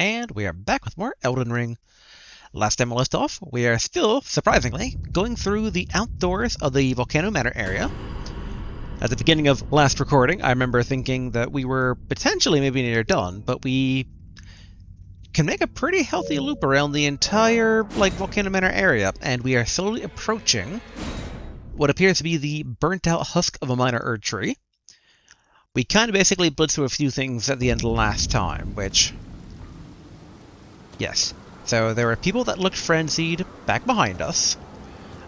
And we are back with more Elden Ring. Last time we left off, we are still, surprisingly, going through the outdoors of the Volcano Manor area. At the beginning of last recording, I remember thinking that we were potentially maybe near done, but we can make a pretty healthy loop around the entire, Volcano Manor area, and we are slowly approaching what appears to be the burnt-out husk of a minor Erd tree. We kind of basically blitzed through a few things at the end of last time, which... Yes. So there were people that looked frenzied back behind us.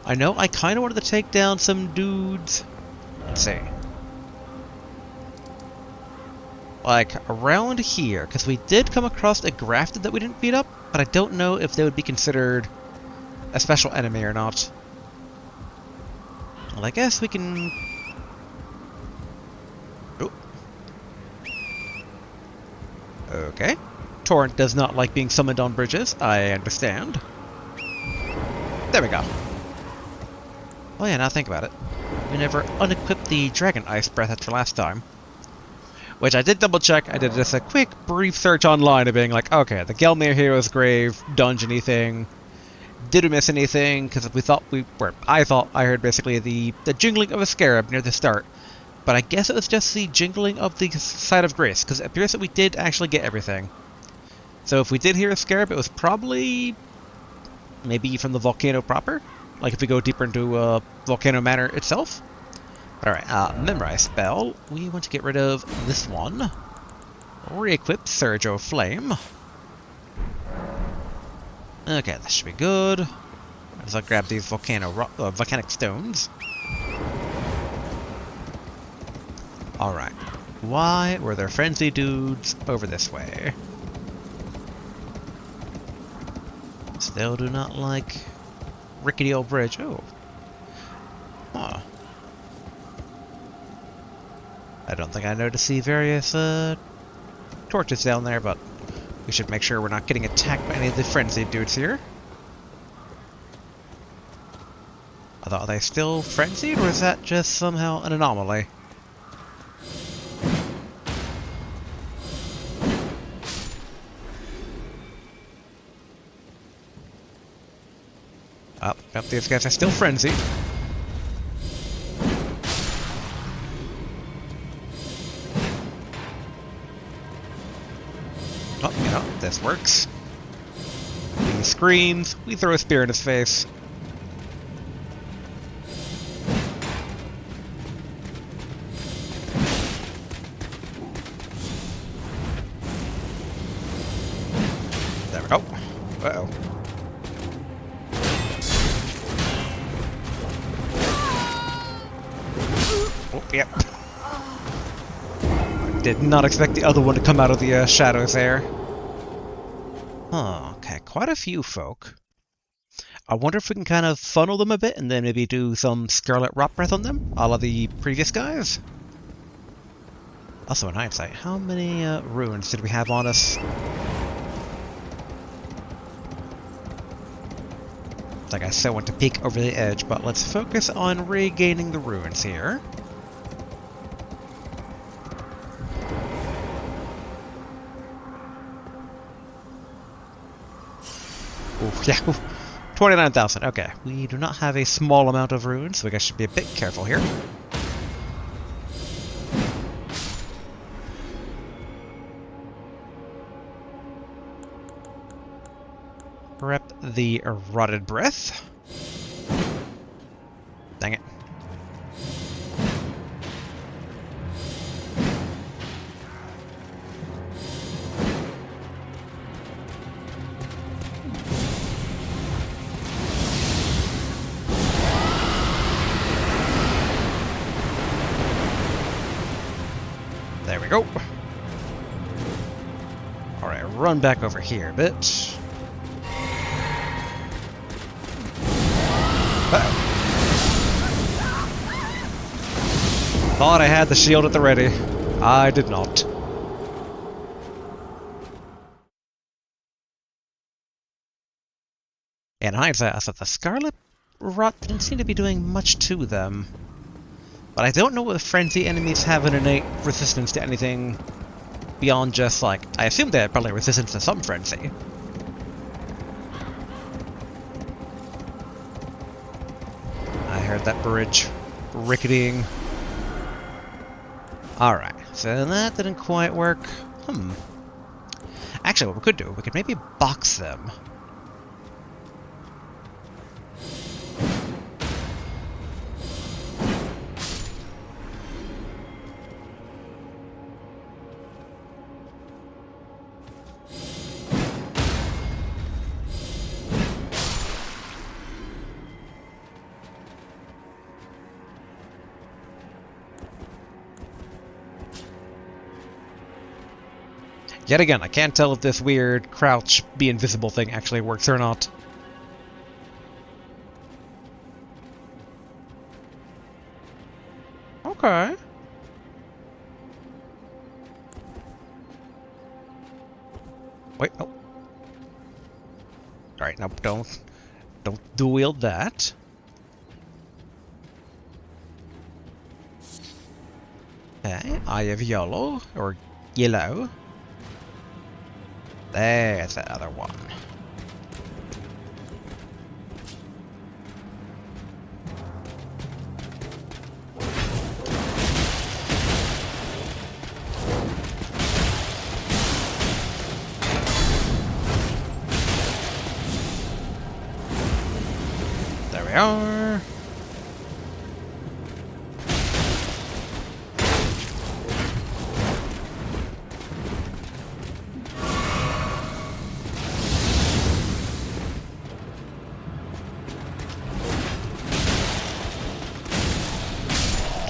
I know I kind of wanted to take down some dudes. Let's see. Around here, because we did come across a grafted that we didn't beat up, but I don't know if they would be considered a special enemy or not. Well, I guess we can... Oh. Okay. Torrent does not like being summoned on bridges, I understand. There we go. Oh yeah, now think about it. We never unequipped the Dragon Ice Breath after last time. Which I did double check, I did just a quick brief search online of being like, okay, the Gelmir Hero's Grave, dungeon-y thing. Did we miss anything? Because I thought I heard basically the jingling of a scarab near the start. But I guess it was just the jingling of the Side of Grace, because it appears that we did actually get everything. So if we did hear a scarab, it was probably maybe from the volcano proper. Like if we go deeper into Volcano Manor itself. Alright, memorize spell. We want to get rid of this one. Re-equip Surge of Flame. Okay, that should be good. As I grab these volcanic stones. Alright. Why were there frenzy dudes over this way? Still do not like rickety old bridge. Oh. Huh. I don't think I noticed the various torches down there, but we should make sure we're not getting attacked by any of the frenzied dudes here. Are they still frenzied, or is that just somehow an anomaly? Oh, yep, these guys are still frenzied. Oh, you know, this works. He screams, we throw a spear in his face. There we go. Uh-oh. Oh, yep. I did not expect the other one to come out of the shadows there. Huh, okay, quite a few folk. I wonder if we can kind of funnel them a bit and then maybe do some Scarlet Rot Breath on them, a la the previous guys. Also, in hindsight, how many runes did we have on us? Like I said, I want to peek over the edge, but let's focus on regaining the runes here. Ooh, yeah, 29,000. Okay, we do not have a small amount of runes, so we guys should be a bit careful here. Rep the Rotted Breath. Dang it. There we go. Alright, run back over here a bit. Uh-oh. Thought I had the shield at the ready. I did not. In hindsight, I thought the Scarlet Rot didn't seem to be doing much to them. But I don't know if frenzy enemies have an innate resistance to anything beyond just, like, I assume they had probably resistance to some frenzy. I heard that bridge ricketing. Alright, so that didn't quite work. Actually, what we could do, we could maybe box them. Yet again, I can't tell if this weird crouch be invisible thing actually works or not. Okay. Wait, oh. Alright, now don't dual wield that. Okay, Eye of Yellow, or Yellow. There's that other one. There we are.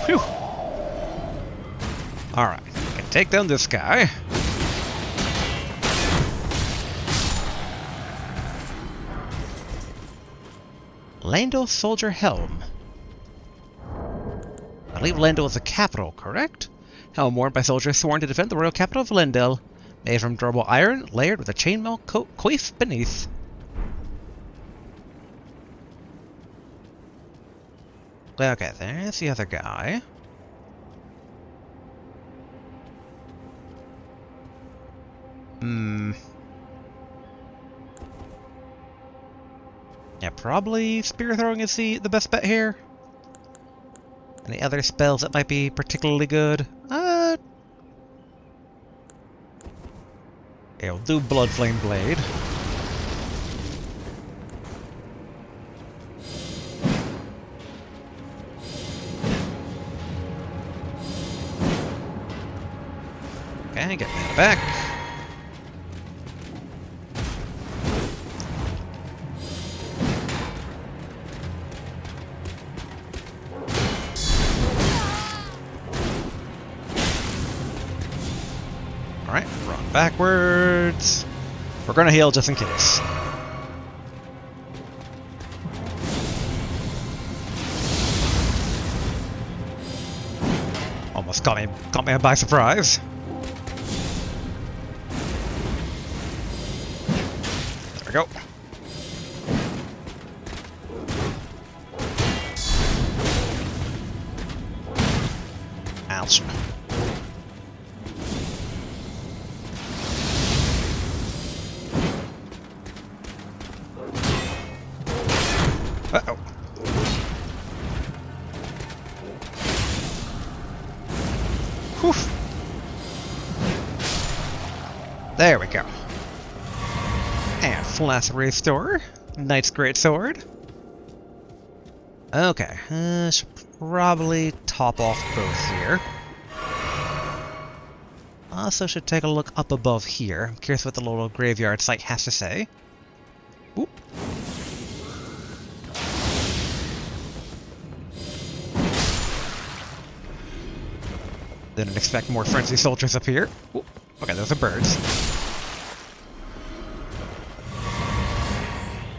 Phew. Alright, can take down this guy. Lando Soldier Helm. I believe Lando is the capital, correct? Helm worn by soldiers sworn to defend the royal capital of Lendel, made from durable iron, layered with a chainmail coif beneath. Okay, there's the other guy. Yeah, probably spear throwing is the best bet here. Any other spells that might be particularly good? Yeah, we'll do Blood Flame Blade. Okay, get mana back. Alright, run backwards. We're gonna heal just in case. Almost caught me by surprise. There we go. Ouch. Uh-oh. Whew. There we go. And Flask Restore. Knight's Greatsword. Okay, should probably top off both here. Also should take a look up above here. I'm curious what the little graveyard site has to say. Oop. Didn't expect more frenzy soldiers up here. Ooh. Okay, those are birds.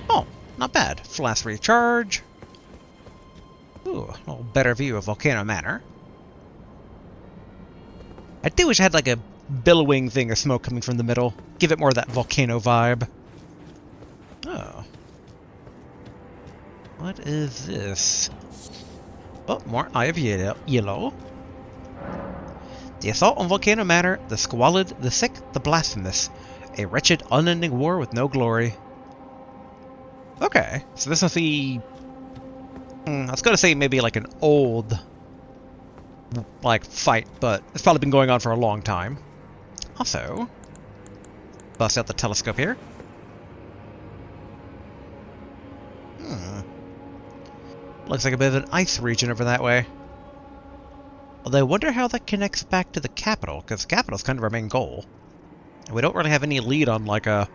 Oh, not bad. Flask recharge. Ooh, a little better view of Volcano Manor. I do wish I had like a billowing thing of smoke coming from the middle. Give it more of that volcano vibe. Oh. What is this? Oh, more Eye of Yellow. The assault on Volcano Manor, the squalid, the sick, the blasphemous. A wretched, unending war with no glory. Okay, so this must be... I was gonna say maybe like an old... like, fight, but it's probably been going on for a long time. Also... bust out the telescope here. Looks like a bit of an ice region over that way. Although I wonder how that connects back to the capital, because the capital's kind of our main goal. And we don't really have any lead on, like, an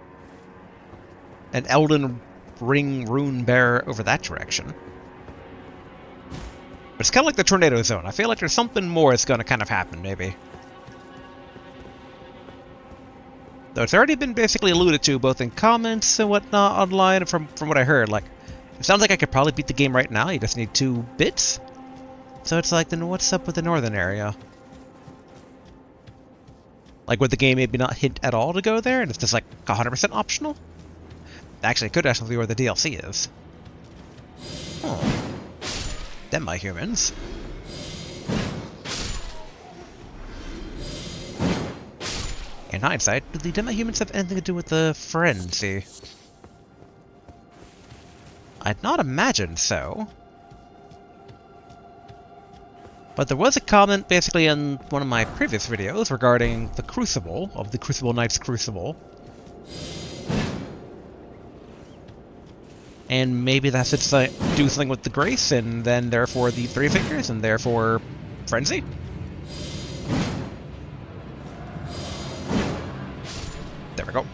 Elden Ring rune bearer over that direction. But it's kind of like the tornado zone. I feel like there's something more that's going to kind of happen, maybe. Though it's already been basically alluded to, both in comments and whatnot online, and from what I heard. Like, it sounds like I could probably beat the game right now. You just need 2 bits. So it's like, then what's up with the northern area? Like, would the game maybe not hint at all to go there, and it's just like 100% optional? Actually, it could actually be where the DLC is. Oh. Them my humans. In hindsight, do the demi-humans have anything to do with the frenzy? I'd not imagine so. But there was a comment basically in one of my previous videos regarding the Crucible, of the Crucible Knight's Crucible. And maybe that's to do something with the Grace, and then therefore the 3 Fingers, and therefore Frenzy? There we go.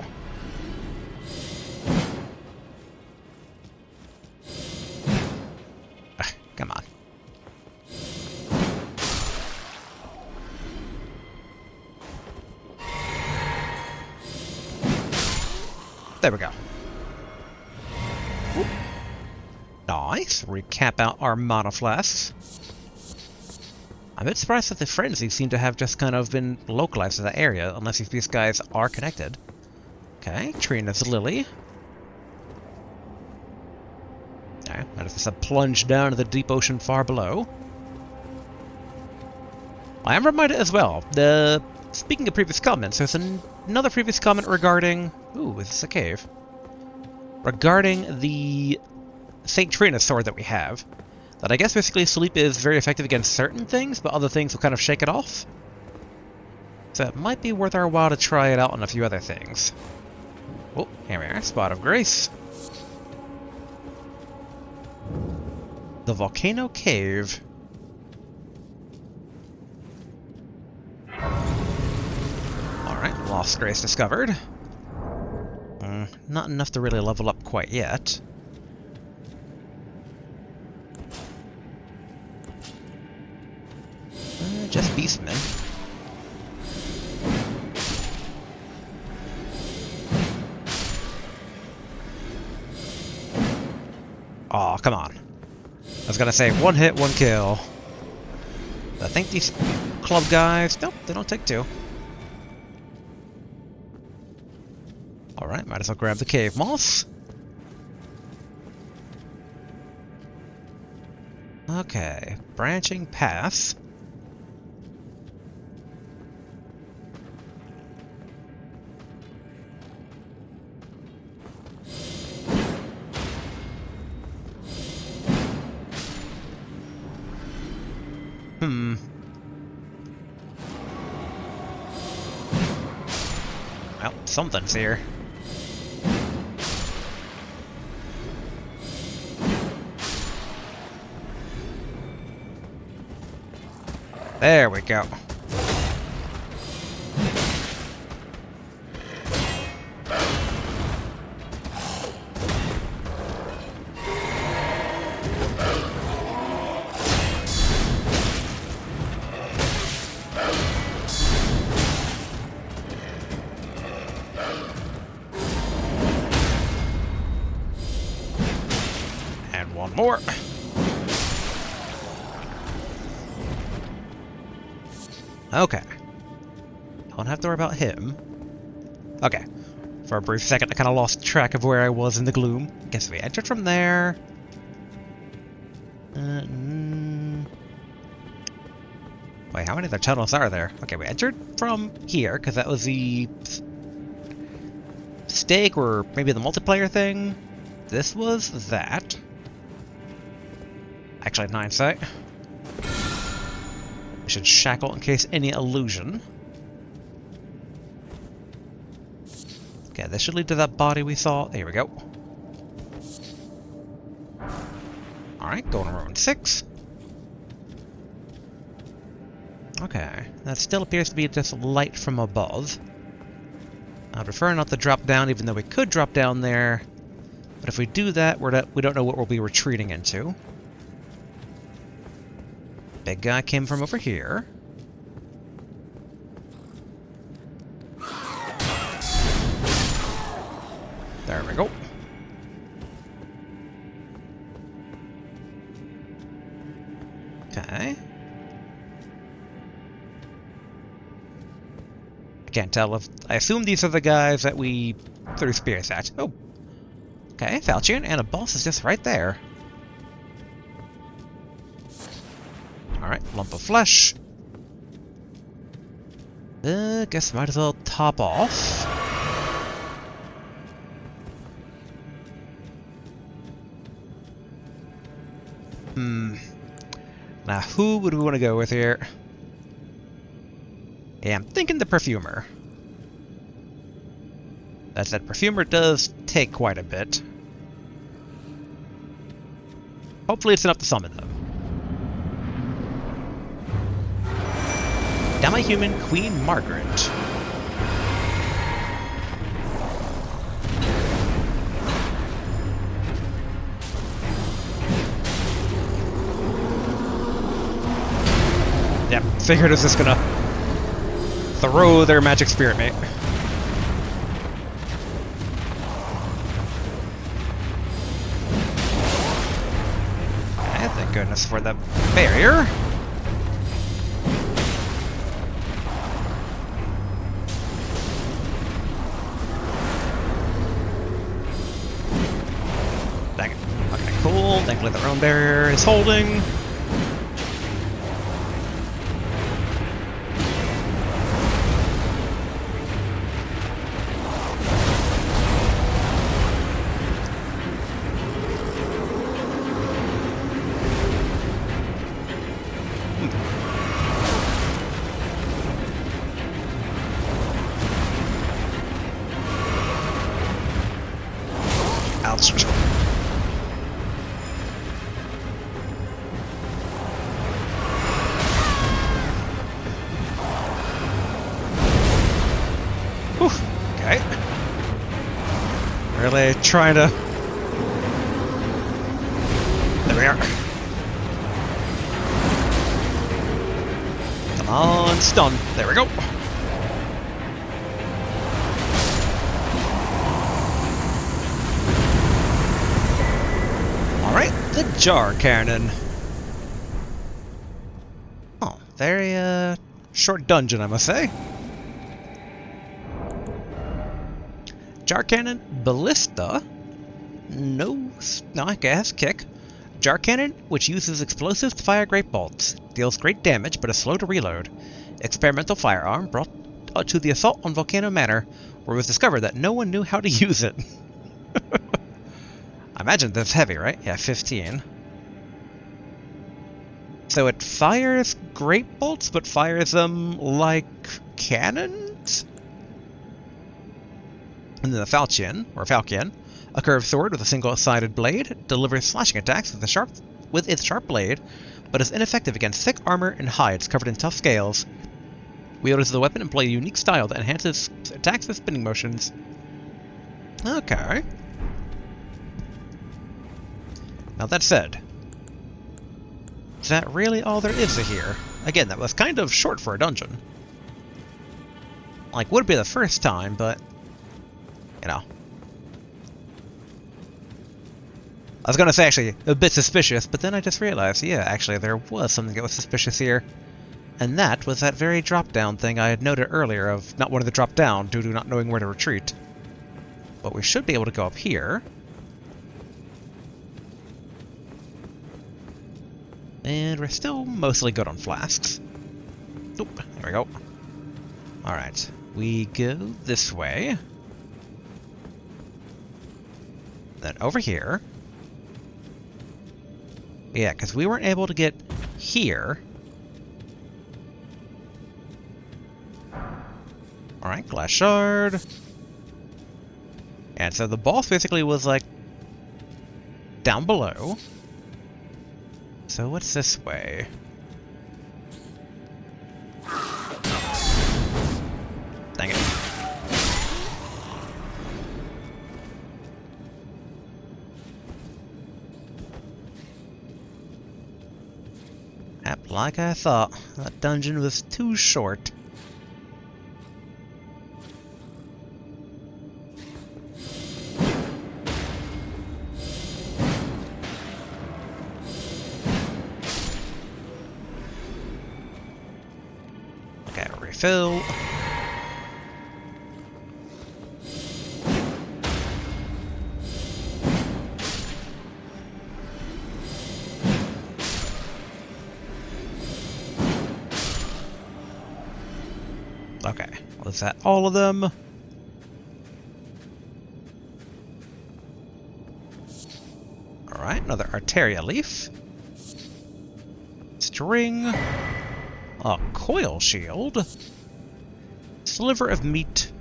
Come on. There we go. Whoop. Nice. Recap out our mana flasks. I'm a bit surprised that the frenzy seem to have just kind of been localized to that area, unless if these guys are connected. Okay, Trina's Lily. Alright, that is just a plunge down to the deep ocean far below. I am reminded as well, speaking of previous comments, there's another previous comment regarding... Ooh, is this a cave? Regarding the St. Trina sword that we have. That I guess basically sleep is very effective against certain things, but other things will kind of shake it off. So it might be worth our while to try it out on a few other things. Oh, here we are, Spot of Grace. The Volcano Cave. Alright, Lost Grace discovered. Not enough to really level up quite yet. Just Beastmen. Aw, come on. I was gonna say, 1 hit, 1 kill. I think these club guys... Nope, they don't take 2. Alright, might as well grab the cave moss. Okay, branching paths. Well, something's here. There we go. And one more. Okay. Don't have to worry about him. Okay. For a brief second, I kind of lost track of where I was in the gloom. Guess we entered from there. Wait, how many other tunnels are there? Okay, we entered from here, because that was the stake, or maybe the multiplayer thing. This was that. Actually, in hindsight. We should shackle in case any illusion. Okay, this should lead to that body we saw. Here we go. Alright, going to room 6. Okay, that still appears to be just light from above. I prefer not to drop down, even though we could drop down there. But if we do that, we don't know what we'll be retreating into. Big guy came from over here. There we go. Okay. I can't tell if... I assume these are the guys that we threw spears at. Oh. Okay, Falchion, and a boss is just right there. Alright, lump of flesh. Guess might as well top off. Now, who would we want to go with here? Yeah, I'm thinking the Perfumer. That said, Perfumer does take quite a bit. Hopefully it's enough to summon them. Demi-human Queen Margaret. Yep, figured it was just gonna throw their magic spirit mate. Okay, thank goodness for the barrier. Dang it. Okay, cool. Thankfully their own barrier is holding. Ouch. Whew. Okay. Really trying to... There we are. Come on, stun. There we go. The jar cannon. Oh, very short dungeon, I must say. Jar cannon, ballista. No, I guess kick. Jar cannon, which uses explosives to fire great bolts, deals great damage but is slow to reload. Experimental firearm brought to the assault on Volcano Manor, where it was discovered that no one knew how to use it. I imagine that's heavy, right? Yeah, 15. So it fires great bolts, but fires them like cannons? And then the Falchion, or Falchion, a curved sword with a single-sided blade, delivers slashing attacks with its sharp blade, but is ineffective against thick armor and hides covered in tough scales. Wielders of the weapon employ a unique style that enhances attacks with spinning motions. Okay. Now that said, is that really all there is to here? Again, that was kind of short for a dungeon. Like, would be the first time, but, you know. I was gonna say, actually, a bit suspicious, but then I just realized, yeah, actually, there was something that was suspicious here. And that was that very drop-down thing I had noted earlier of not wanting to drop down due to not knowing where to retreat. But we should be able to go up here. And we're still mostly good on flasks. Oop, there we go. Alright, we go this way. Then over here. Yeah, because we weren't able to get here. Alright, glass shard. And so the boss basically was like down below. So what's this way? Dang it. Yep, like I thought. That dungeon was too short. Okay, refill. Okay, was that all of them? Alright, another Arteria leaf. String. A coil shield. Sliver of meat.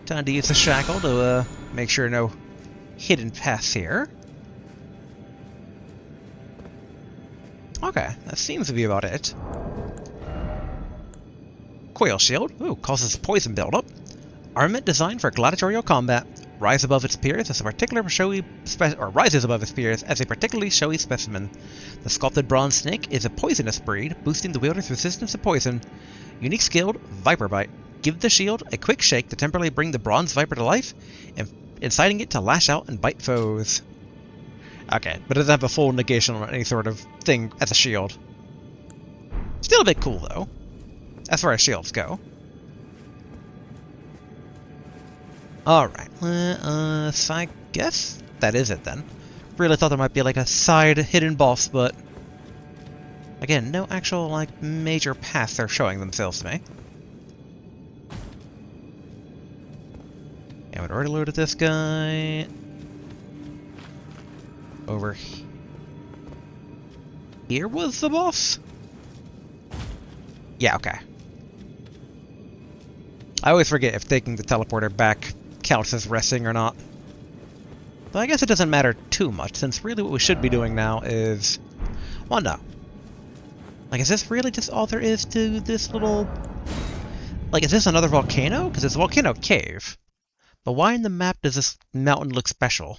Time to use the shackle to make sure no hidden paths here. Okay, that seems to be about it. Coil shield. Ooh, causes poison buildup. Armament designed for gladiatorial combat. Rises above its peers as a particularly showy specimen. The sculpted bronze snake is a poisonous breed, boosting the wielder's resistance to poison. Unique skill, Viper Bite. Give the shield a quick shake to temporarily bring the bronze viper to life, inciting it to lash out and bite foes. Okay, but it doesn't have a full negation on any sort of thing as a shield. Still a bit cool, though, as far as shields go. Alright, so I guess that is it then. Really thought there might be like a side hidden boss, but again, no actual like major paths are showing themselves to me. And we'd already loaded this guy. Over here was the boss? Yeah, okay. I always forget if taking the teleporter back counts as resting or not. But I guess it doesn't matter too much, since really what we should be doing now is... Well, no. Like, is this really just all there is to this little... Like, is this another volcano? Because it's a volcano cave. But why in the map does this mountain look special?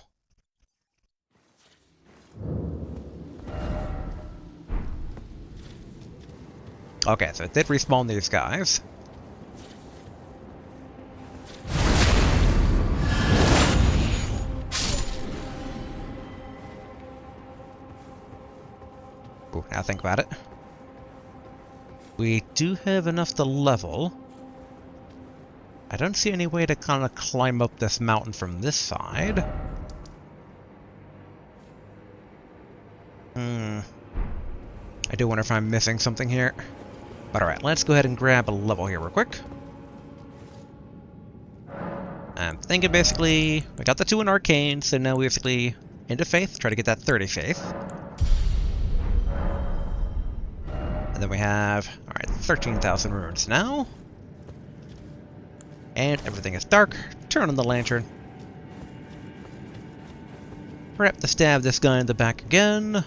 Okay, so it did respawn these guys. Ooh, now think about it. We do have enough to level. I don't see any way to kind of climb up this mountain from this side. I do wonder if I'm missing something here. But alright, let's go ahead and grab a level here real quick. I'm thinking basically, we got the 2 in Arcane, so now we basically into Faith, try to get that 30 Faith. And then we have, alright, 13,000 runes now. And everything is dark. Turn on the lantern. Prep to stab this guy in the back again.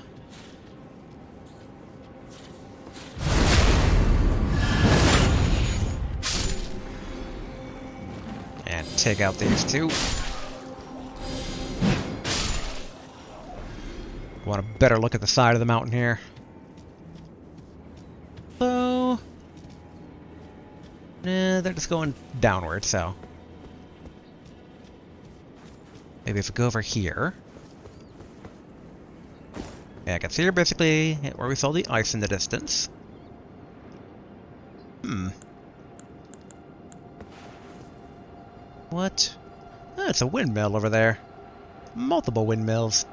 And take out these 2. Want a better look at the side of the mountain here. So... Nah, they're just going downward, so... Maybe if we go over here... Yeah, I can see here basically where we saw the ice in the distance. What? Oh, it's a windmill over there. Multiple windmills.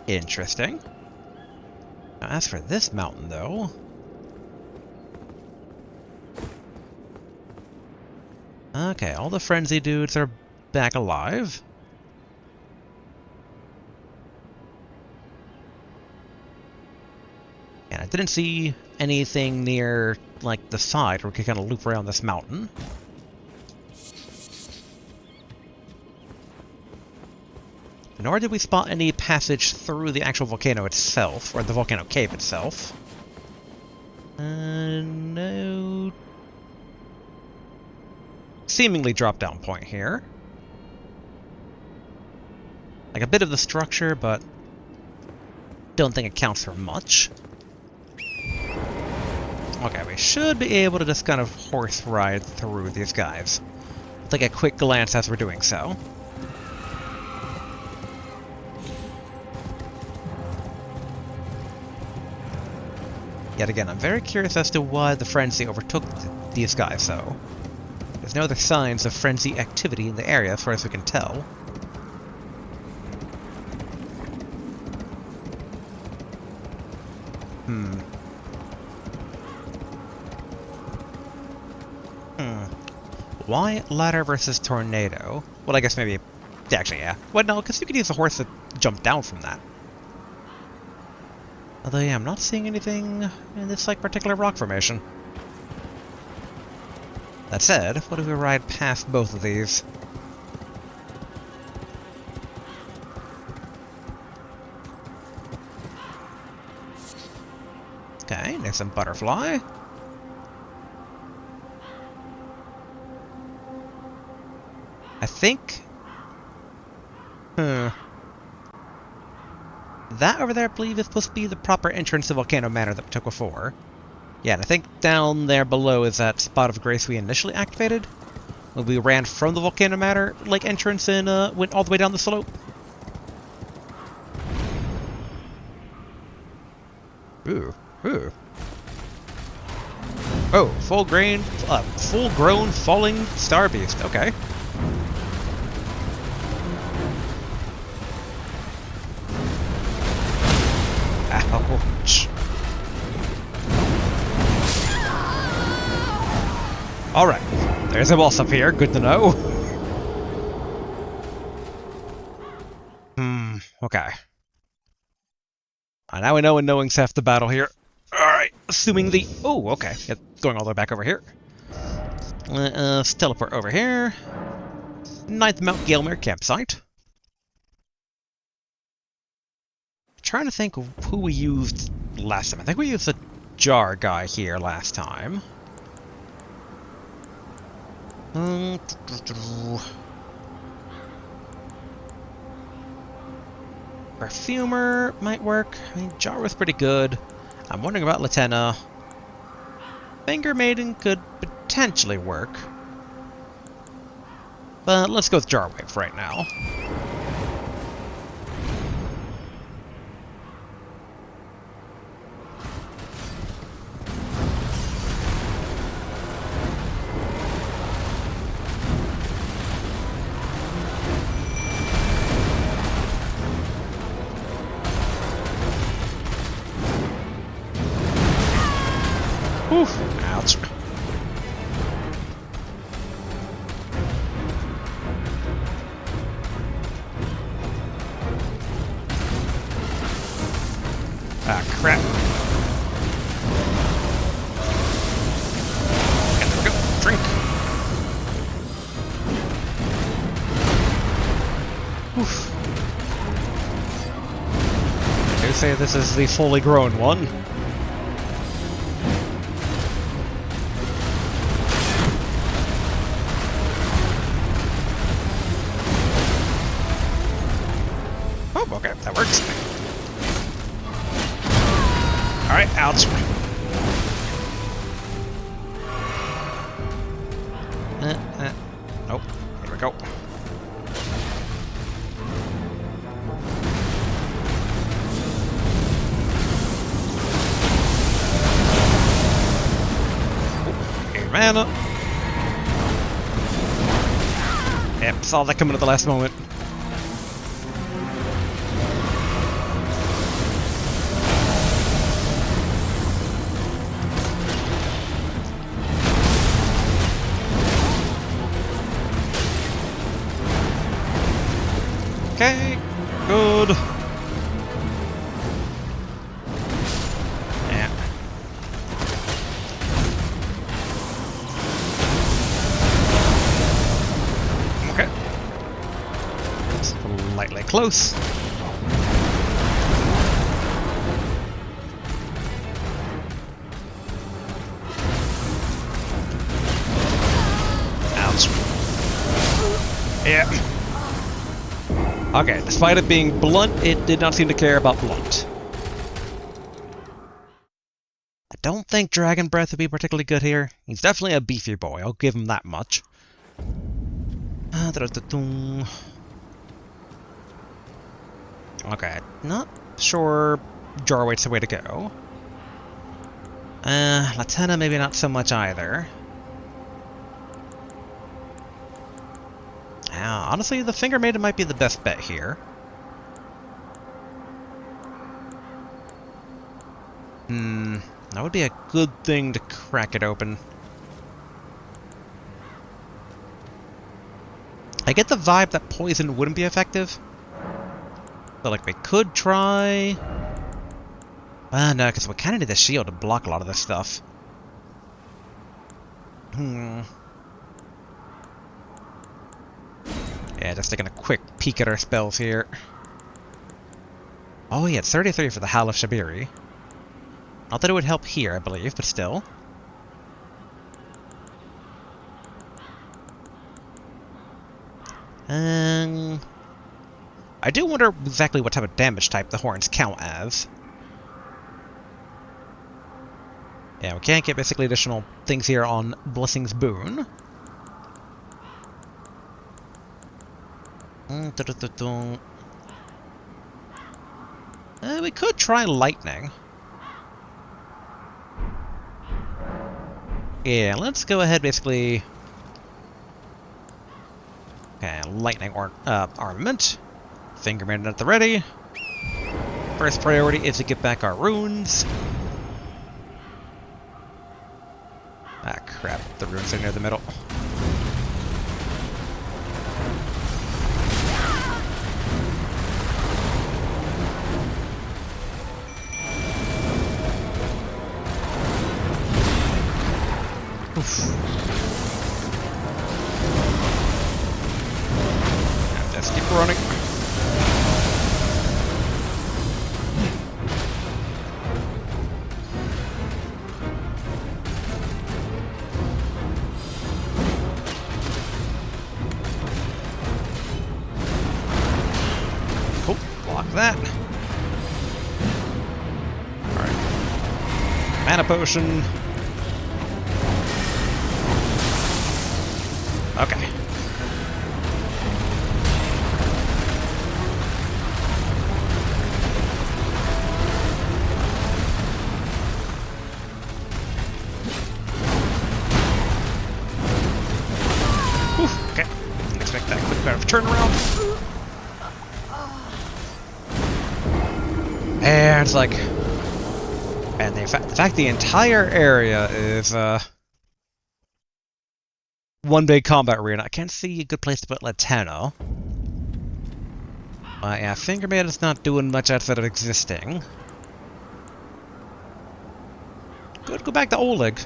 Interesting. Now, as for this mountain, though... Okay, all the frenzy dudes are back alive. And I didn't see anything near, like, the side where we could kind of loop around this mountain. Nor did we spot any passage through the actual volcano itself, or the volcano cave itself. No... seemingly drop-down point here. Like a bit of the structure, but don't think it counts for much. Okay, we should be able to just kind of horse ride through these guys. Take a quick glance as we're doing so. Yet again, I'm very curious as to why the frenzy overtook these guys, though. There's no other signs of frenzy activity in the area, as far as we can tell. Why ladder versus tornado? Well, I guess maybe... actually, yeah. Well, no, because you could use a horse to jump down from that. Although, yeah, I'm not seeing anything in this, like, particular rock formation. That said, what if we ride past both of these? Okay, there's some butterfly. I think... That over there, I believe, is supposed to be the proper entrance to Volcano Manor that we took before. Yeah, and I think down there below is that spot of grace we initially activated. When we ran from the Volcano Manor lake entrance and went all the way down the slope. Ooh, ooh. Oh, full-grown falling star beast. Okay. Ouch. Alright, there's a boss up here, good to know. Okay. Now we know and knowing's half the battle here. Alright, assuming the... Oh, okay, going all the way back over here. Let's teleport over here. 9th Mount Galemere campsite. Trying to think of who we used last time. I think we used the jar guy here last time. Perfumer might work. I mean, jar was pretty good. I'm wondering about Latenna. Finger Maiden could potentially work. But let's go with Jar Wave right now. Oof. Ouch. Ah, crap. And there we go. Drink. Oof. I do say this is the fully grown one. Okay, that works. Alright, ouch. Nope. Here we go. Ooh, mana. Yep, saw that coming at the last moment. Okay, good. Yeah. Okay. Slightly close. Ouch. Yeah. Okay, despite it being blunt, it did not seem to care about blunt. I don't think Dragon Breath would be particularly good here. He's definitely a beefy boy, I'll give him that much. Okay, not sure Jarwait's the way to go. Latenna maybe not so much either. Honestly, the Finger Maiden might be the best bet here. That would be a good thing to crack it open. I get the vibe that poison wouldn't be effective. But, like, we could try... no, because we kind of need the shield to block a lot of this stuff. Yeah, just taking a quick peek at our spells here. Oh yeah, it's 33 for the Howl of Shabiri. Not that it would help here, I believe, but still. I do wonder exactly what type of damage type the horns count as. Yeah, we can't get basically additional things here on Blessing's Boon. We could try Lightning. Yeah, let's go ahead basically... Okay, Lightning Armament. Finger Maiden at the ready. First priority is to get back our runes. Ah, crap. The runes are near the middle. Oof. Just keep running. Oh, block that. Alright. Mana potion. Okay. Whew, okay. Didn't expect that quick bit of turnaround. And it's like... And the fact the entire area is, one big combat arena. I can't see a good place to put Latenna. Yeah, Finger Maiden's not doing much outside of existing. Good, go back to Oleg.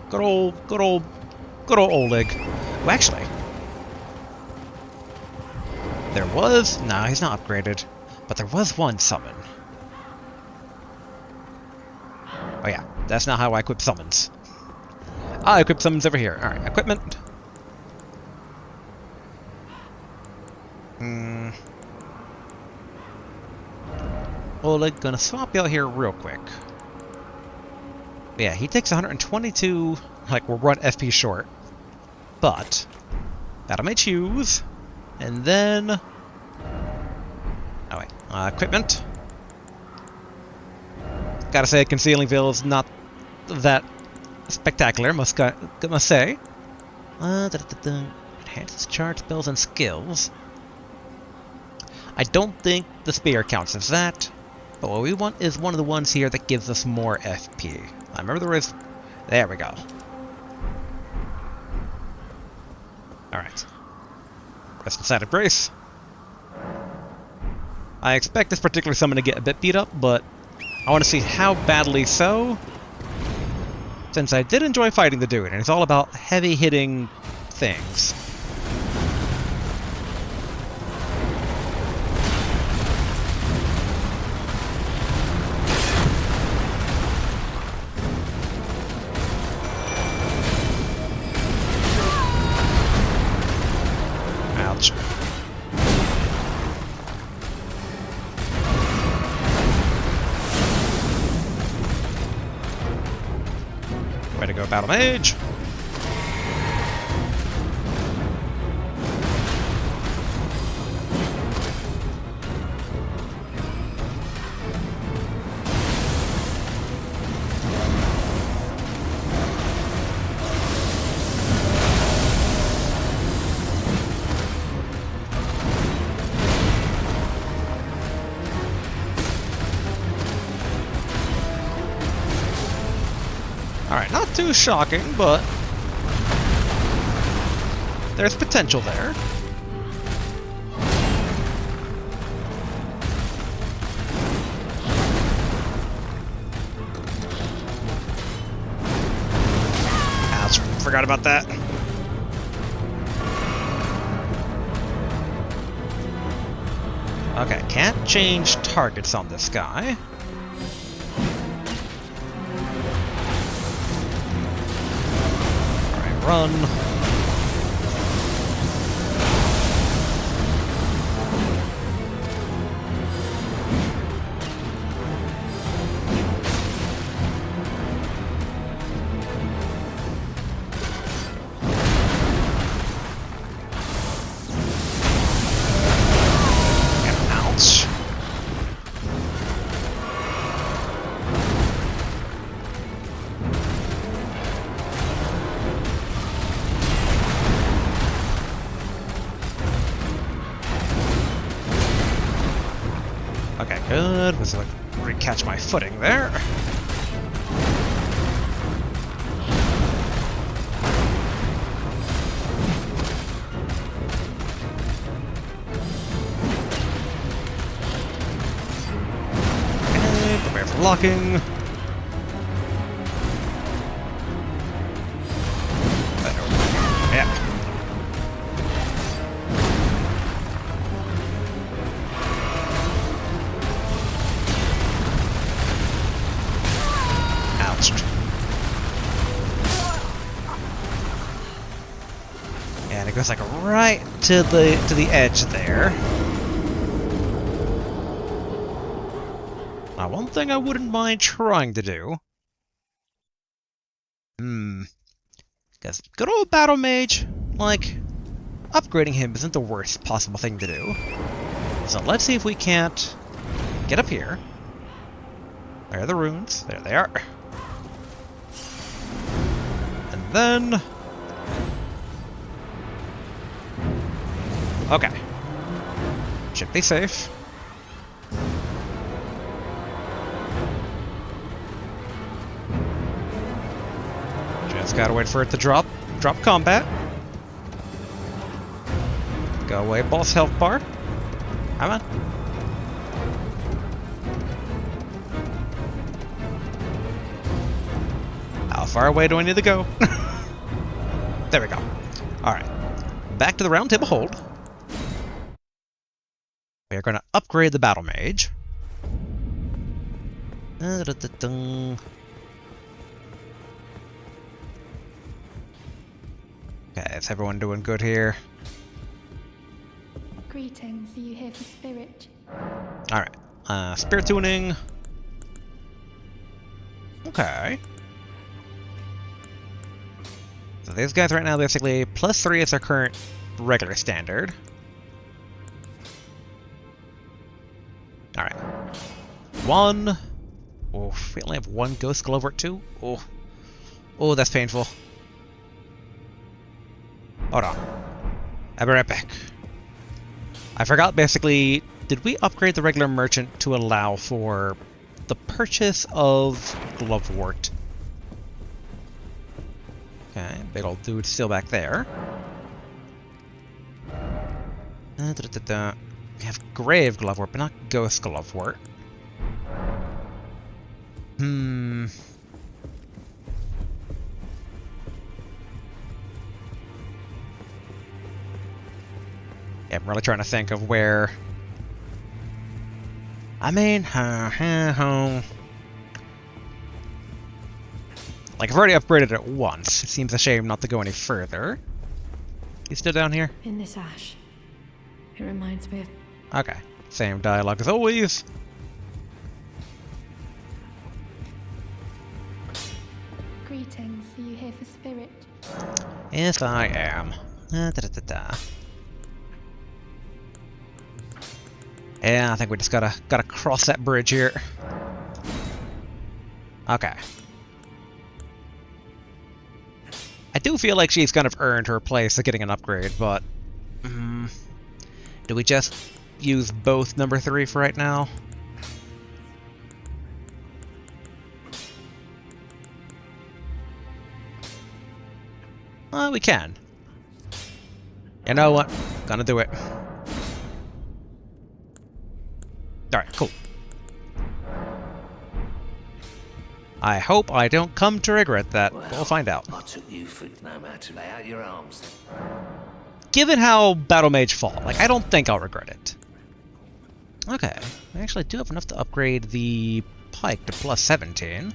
Good old Oleg. Well, actually, there was... No, he's not upgraded. But there was one summon. Oh yeah, that's not how I equip summons. I equip summons over here. Alright, equipment. Oleg, gonna swap you out here real quick. Yeah, he takes 122, like, we're 1 FP short. But, out of my choose, and then... Oh wait, equipment. Gotta say, Concealing Veil is not that spectacular, must say. Enhances charge spells and skills. I don't think the spear counts as that, but what we want is one of the ones here that gives us more FP. I remember there was... There we go. Alright. Rest inside of Grace. I expect this particular summon to get a bit beat up, but I want to see how badly so, since I did enjoy fighting the dude, and it's all about heavy-hitting things. Ouch. Way to go, Battle Mage! Alright, not too shocking, but there's potential there. Ouch, forgot about that. Okay, can't change targets on this guy. Run. Ouch. Okay, good. Let's like recatch my footing there. Okay, prepare for blocking. Yeah. And it goes like right to the edge there. Now, one thing I wouldn't mind trying to do. Because good old Battle Mage, like, upgrading him isn't the worst possible thing to do. So let's see if we can't get up here. There are the runes. There they are. And then... okay. Should be safe. Just gotta wait for it to drop combat. Go away, boss health bar. Come on. How far away do I need to go? There we go. Alright. Back to the round table hold. We are going to upgrade the Battle Mage. Okay, is everyone doing good here? Greetings, are you here for spirit? Alright, spirit tuning. Okay. So these guys right now basically +3 is our current regular standard. Alright. 1. Oh, we only have 1 ghost skull over at 2. Oh. Oh, that's painful. Hold on. I'll be right back. I forgot basically, did we upgrade the regular merchant to allow for the purchase of Glovewort? Okay, big old dude still back there. We have grave glovewort, but not ghost glovewort. Yeah, I'm really trying to think of where... I mean, like, I've already upgraded it once. It seems a shame not to go any further. You still down here? In this ash, it reminds me of... Okay. Same dialogue as always. Greetings, are you here for spirit? Yes, I am. Yeah, I think we just gotta cross that bridge here. Okay. I do feel like she's kind of earned her place of getting an upgrade, but... do we just use both number 3 for right now? We can. You know what? Gonna do it. Alright, cool. I hope I don't come to regret that. Well, we'll find out. I took you for no man to lay out your arms. Given how Battle Mage fall, like, I don't think I'll regret it. Okay, I actually do have enough to upgrade the pike to plus 17.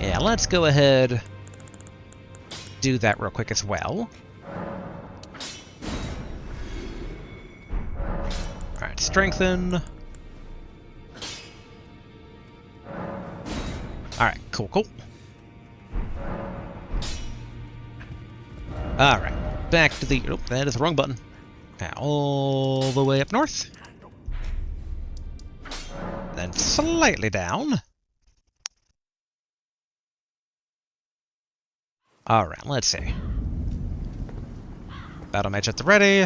Yeah, let's go ahead do that real quick as well. Alright, strengthen. Alright, cool, cool. Alright, back to the... Oh, that is the wrong button. Okay, all the way up north. Then slightly down. Alright, let's see. Battle Mage at the ready.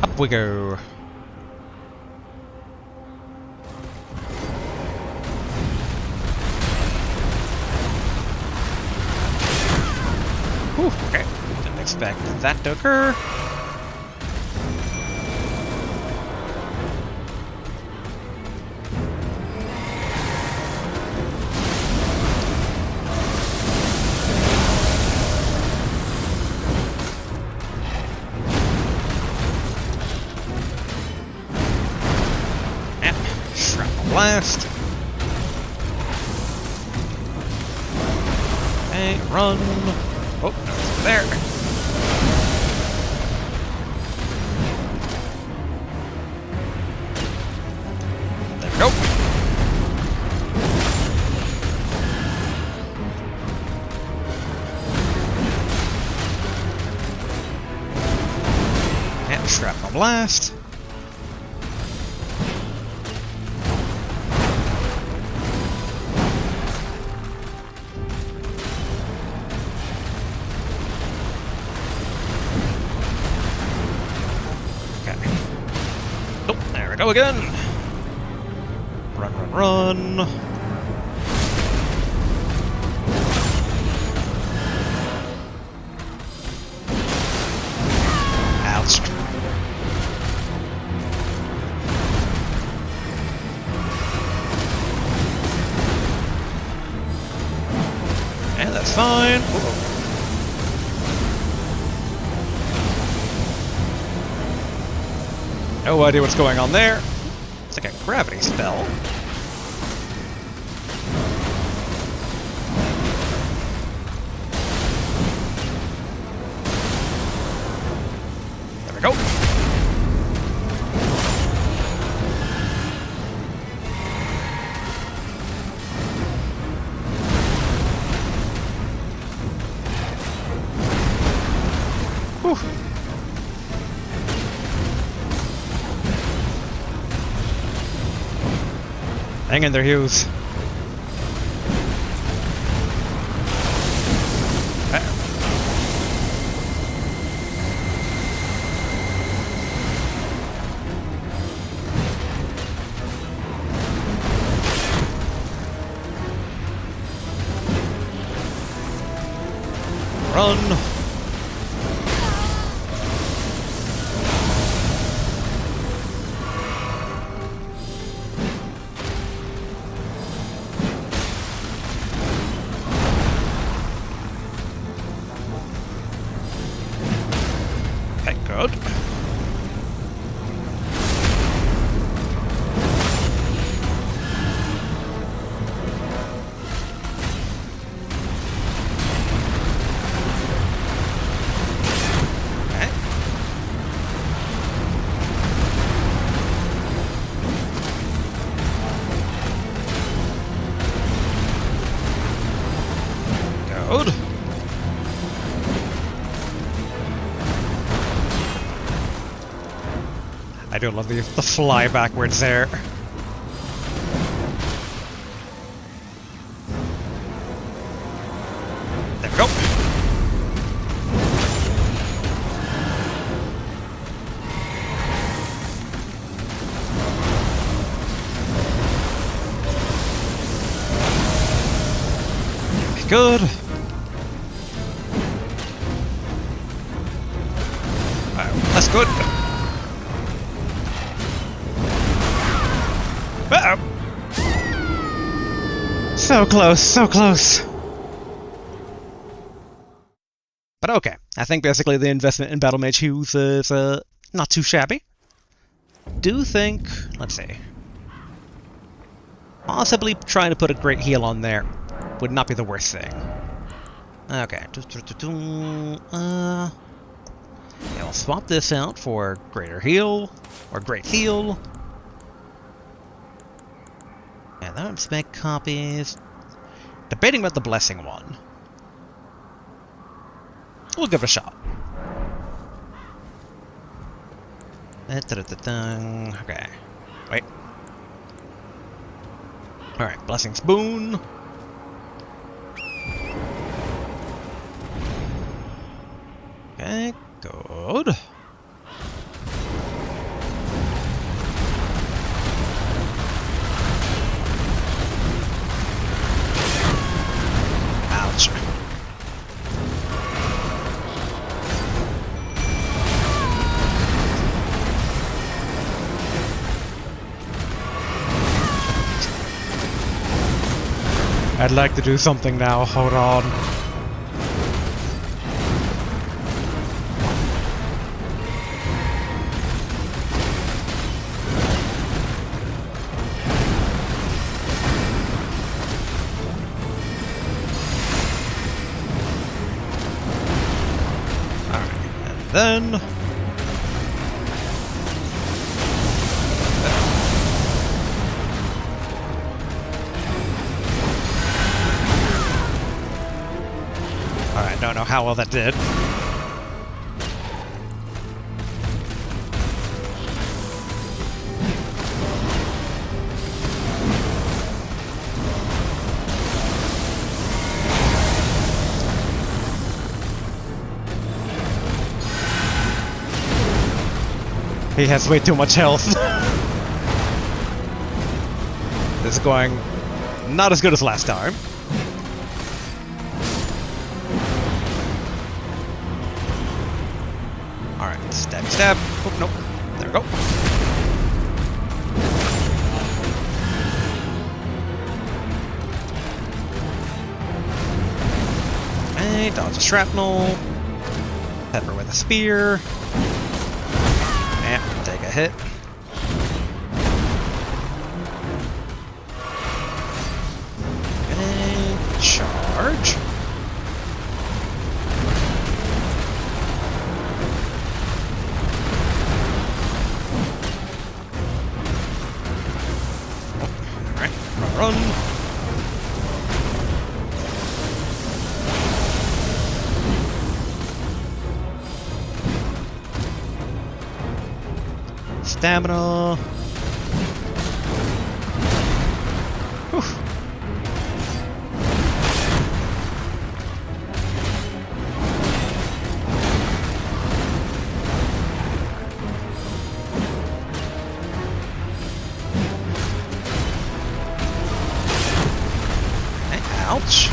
Up we go. Whew, okay. Didn't expect that to occur. Blast. Hey, run. Oh, no, it's there. There we go. And shrapnel blast. Go again! Run, run, run! Ouch. And that's fine. Uh-oh. No idea what's going on there. It's like a gravity spell. There we go. Whew. Hang in there, Hughes. Run. Okay, good. Okay. Good. I do love the fly backwards there. There we go. Good. That's good. Uh-oh. So close, so close. But okay, I think basically the investment in Battle Mage Hughes is not too shabby. Do think, let's see, possibly trying to put a great heal on there would not be the worst thing. Okay, yeah, we'll swap this out for greater heal or great heal. Yeah, let's make copies. Debating about the blessing one. We'll give it a shot. Okay. Wait. Alright, blessings boon. Okay, good. Ouch. I'd like to do something now, hold on. Alright, and then... Alright, don't know how well that did. He has way too much health. This is going not as good as last time. Alright, stab, stab. Oh, nope. There we go. Okay, dodge a shrapnel. Pepper with a spear. And take a hit. And charge. Alright, run. Stamina. Whew. Okay, ouch.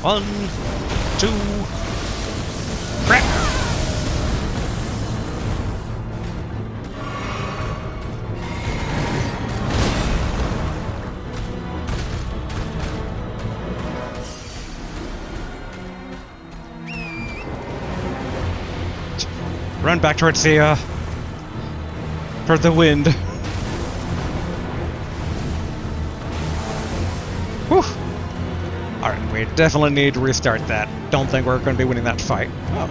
1, 2, crap! Run back towards the wind. Whew. Alright, we definitely need to restart that. Don't think we're going to be winning that fight. Oh.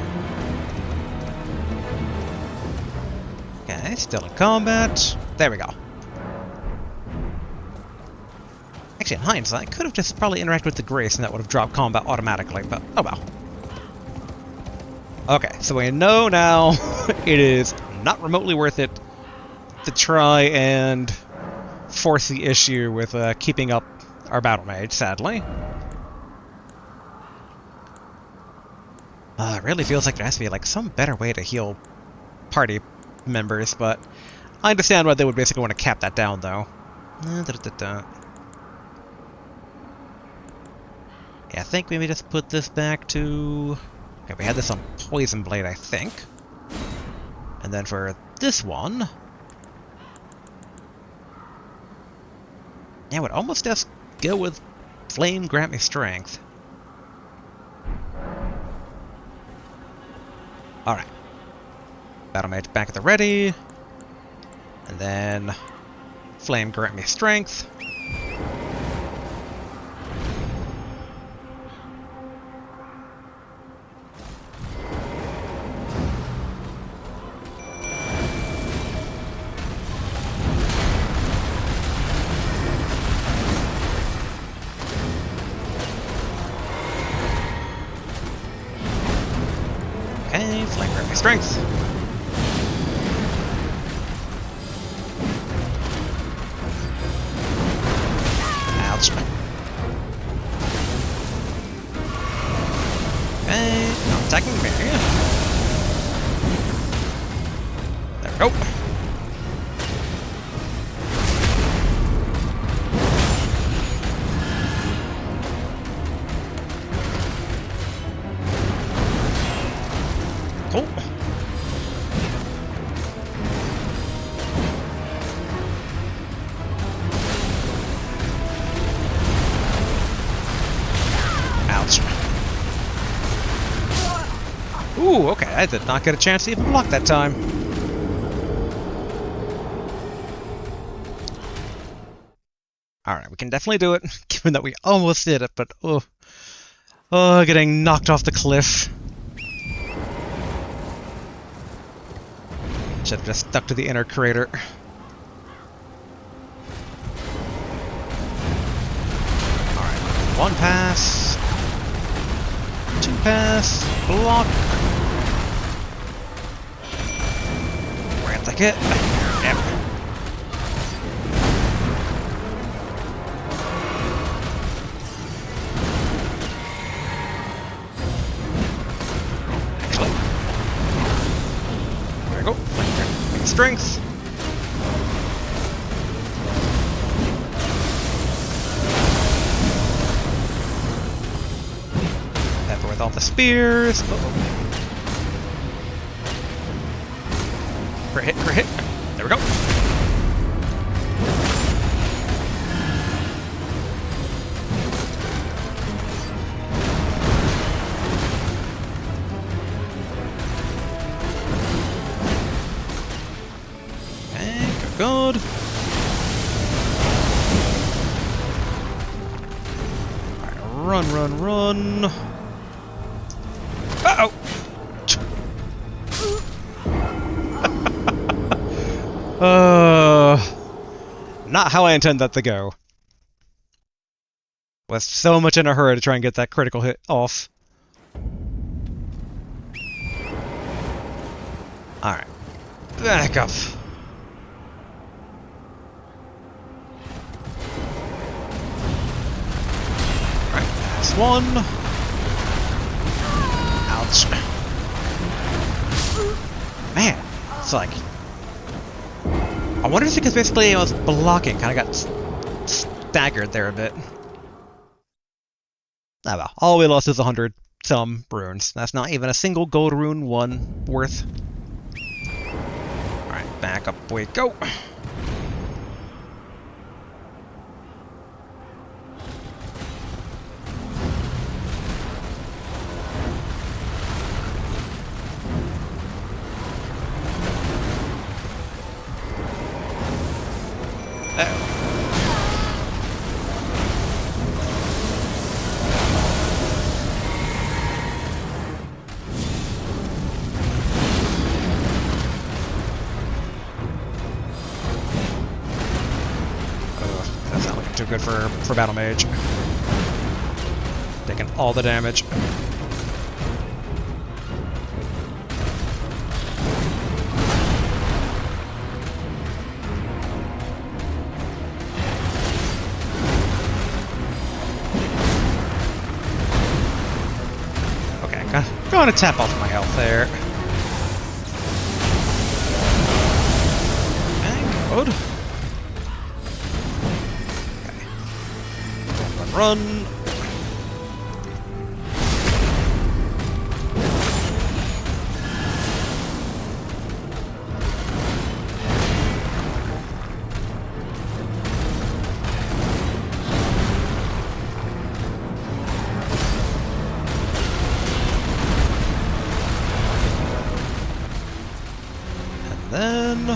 Okay, still in combat. There we go. Actually, in hindsight, I could have just probably interacted with the Grace and that would have dropped combat automatically, but oh well. Okay, so we know now it is not remotely worth it to try and force the issue with keeping up our battle mage, sadly. It really feels like there has to be like some better way to heal party members, but I understand why they would basically want to cap that down, though. Yeah, I think maybe just put this back to... Okay, we had this on Poison Blade, I think. And then for this one... Yeah, I would almost just go with Flame Grant Me Strength. Alright. Battle Mage back at the ready. And then... Flame Grant Me Strength. Okay, Flame Grant Me Strength. Ouch. Okay, not attacking me. There we go. Cool. Ouch. Ooh, okay, I did not get a chance to even block that time. Alright, we can definitely do it, given that we almost did it, but oh, getting knocked off the cliff. Should have just stuck to the inner crater. Alright, 1 pass. 2 pass. Block. Grant the hit. Yep. Excellent. There we go. Strength. Pepper with all the spears. Crit hit, crit hit. There we go. Good. Alright, run, run, run. Uh-oh! Not how I intend that to go. Was so much in a hurry to try and get that critical hit off. Alright. Back up. One. Ouch. Man, it's like... I wonder if it's because basically I was blocking, kind of got staggered there a bit. Ah well, all we lost is 100 some runes. That's not even a single gold rune one worth. Alright, back up we go. That's not looking too good for Battle Mage. Taking all the damage. Okay, going to tap off my health there. Okay, good. Okay. Run. Then... I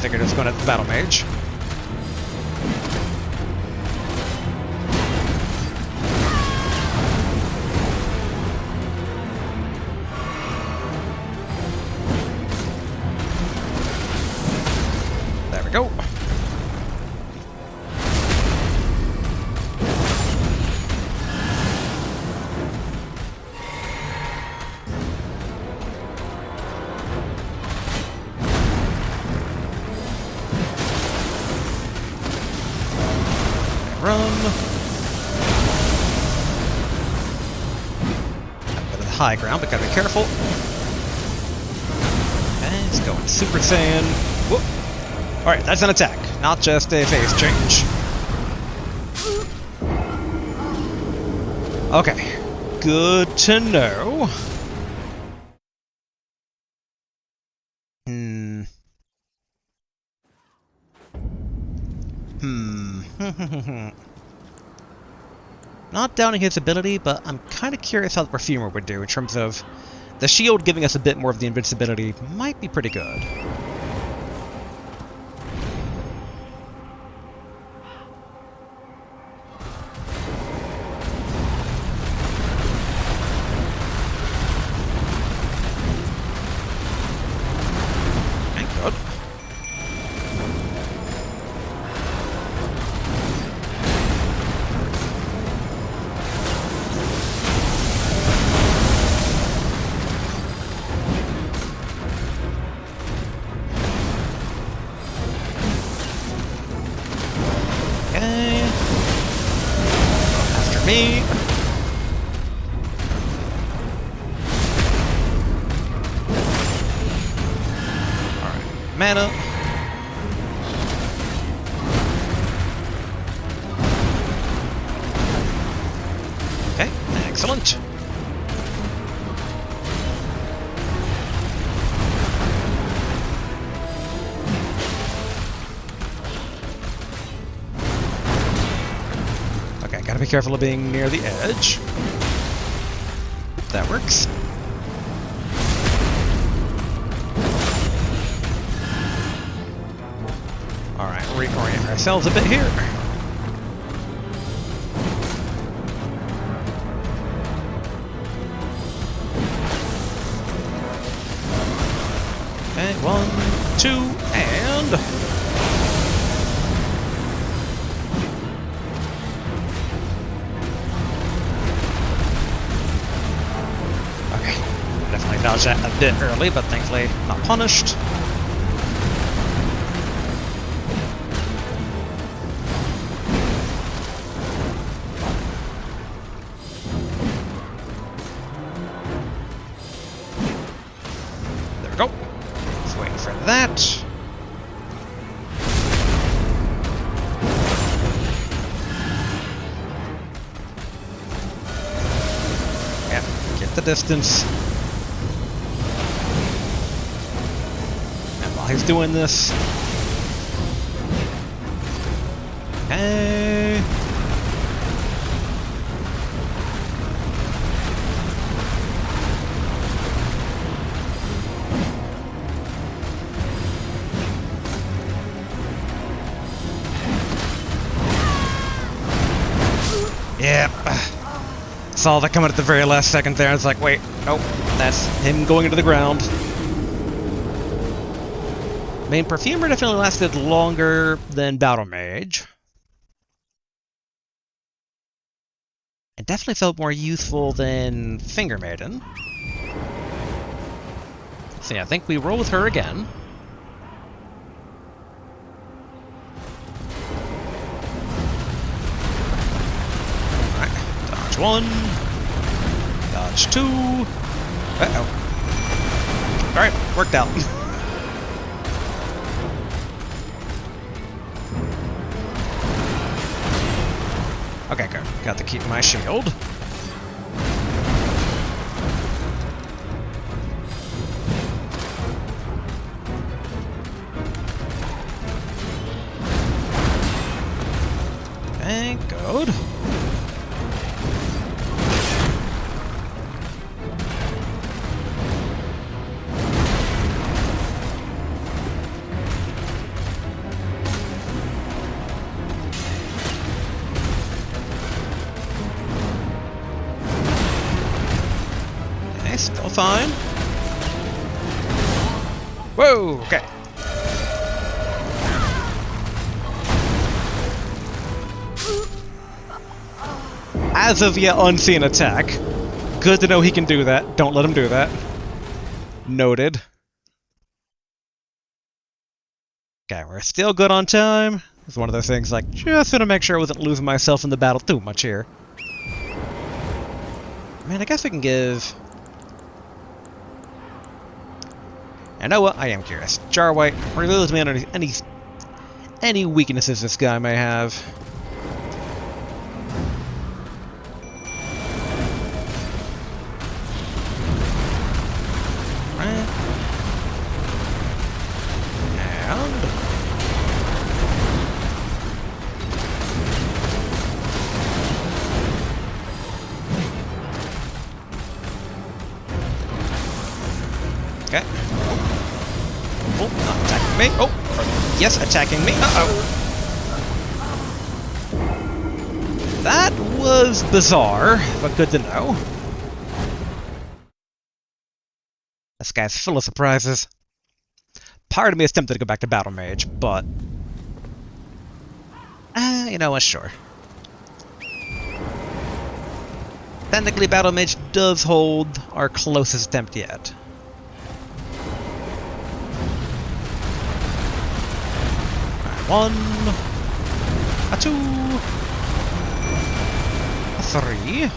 figured it was going at the Battle Mage. There we go. Run. A bit of the high ground, but gotta be careful. Okay, it's going Super Saiyan. Whoop. Alright, that's an attack, not just a phase change. Okay, good to know. Not doubting his ability, but I'm kind of curious how the Perfumer would do in terms of the shield giving us a bit more of the invincibility might be pretty good. Thank God. Me. Alright, mana. Okay, excellent. Gotta be careful of being near the edge. That works. Alright, reorient ourselves a bit here. Okay, 1, 2, and... Definitely dodged that a bit early, but thankfully not punished. There we go. Just waiting for that. the distance. And while he's doing this... Okay... Yep. Saw that coming at the very last second there. It's like, wait, nope, that's him going into the ground. I mean, Perfumer definitely lasted longer than Battle Mage. It definitely felt more youthful than Finger Maiden. So yeah, I think we roll with her again. Dodge 1. Dodge 2. Uh-oh. Alright, worked out. Okay, good. Got to keep my shield. Okay, good. Still fine. Whoa, okay. As of yet unseen attack. Good to know he can do that. Don't let him do that. Noted. Okay, we're still good on time. It's one of those things like, just gonna make sure I wasn't losing myself in the battle too much here. I mean, I guess we can give... I know what? I am curious. Jar White, reveal to me on any weaknesses this guy may have. Right. And... okay. Oh, not attacking me. Oh, yes, attacking me. Uh-oh. That was bizarre, but good to know. This guy's full of surprises. Part of me is tempted to go back to Battle Mage, but... you know what, sure. Technically, Battle Mage does hold our closest attempt yet. One, a 2, a 3.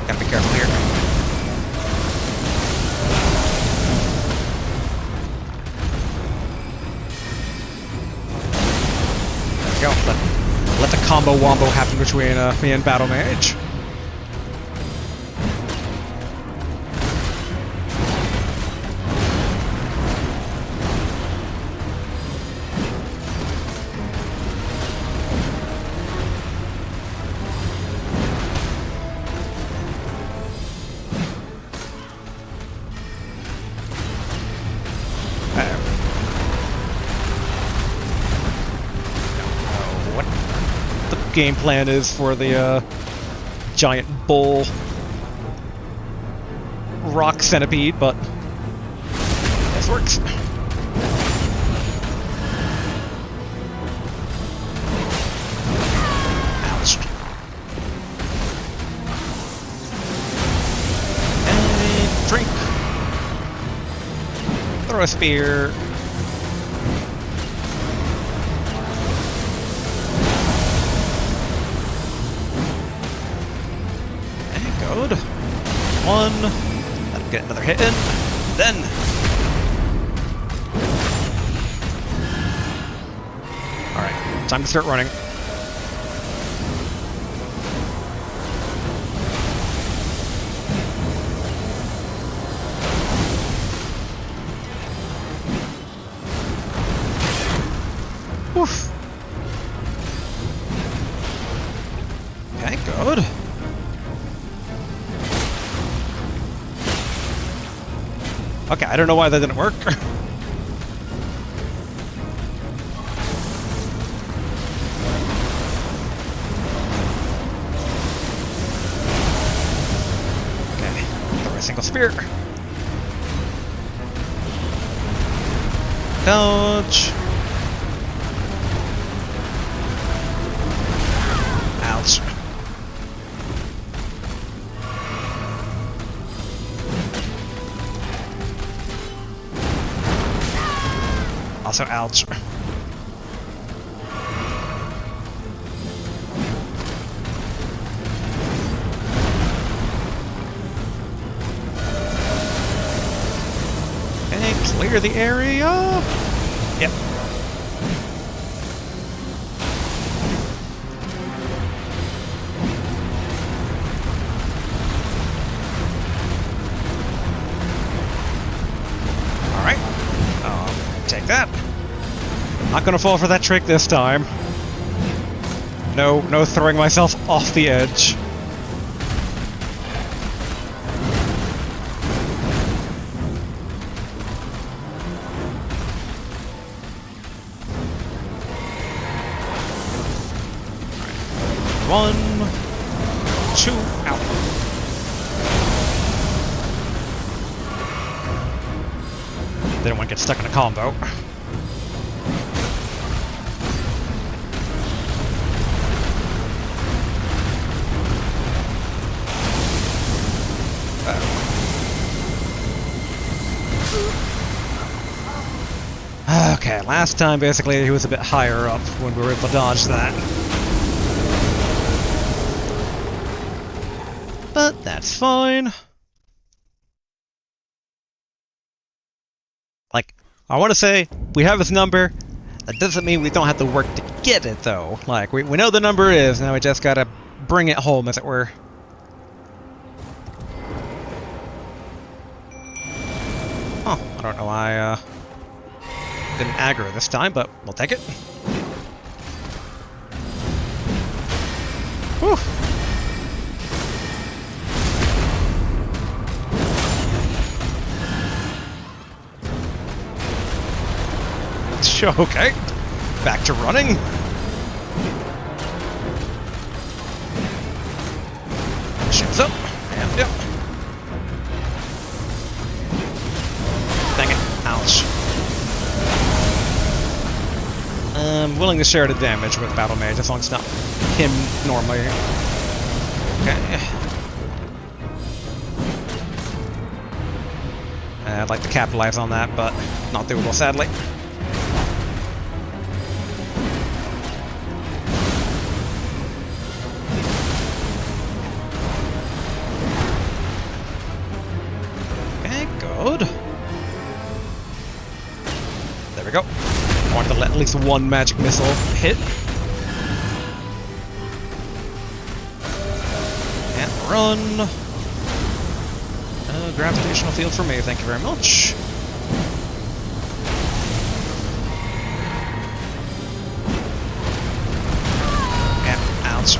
Gotta be careful here. Go. Let the combo wombo happen between me and Battle Mage. Game plan is for the giant bull rock centipede, but this works. Ouch. And drink. Throw a spear. Good. 1. Get another hit in. Then. Alright, time to start running. Woof. Okay, good. Okay, I don't know why that didn't work. Okay, throw a single spear. Dodge. Ouch. Also, ouch. Okay, clear the area. Yep. Alright. Take that. Not gonna fall for that trick this time. No throwing myself off the edge. Right. 1, 2, out. Didn't want to get stuck in a combo. Okay, last time basically he was a bit higher up when we were able to dodge that. But that's fine. Like, I want to say, we have his number. That doesn't mean we don't have to work to get it, though. Like, we know the number is, now we just gotta bring it home, as it were. Oh, I don't know why, didn't aggro this time, but we'll take it. Whew. Okay, back to running. Shins up, and yep. Dang it, ouch. I'm willing to share the damage with Battle Mage, as long as it's not him normally. Okay. I'd like to capitalize on that, but not doable, sadly. Okay, good. There we go. I wanted to let at least one magic missile hit. And run. Gravitational field for me, thank you very much. And ouch.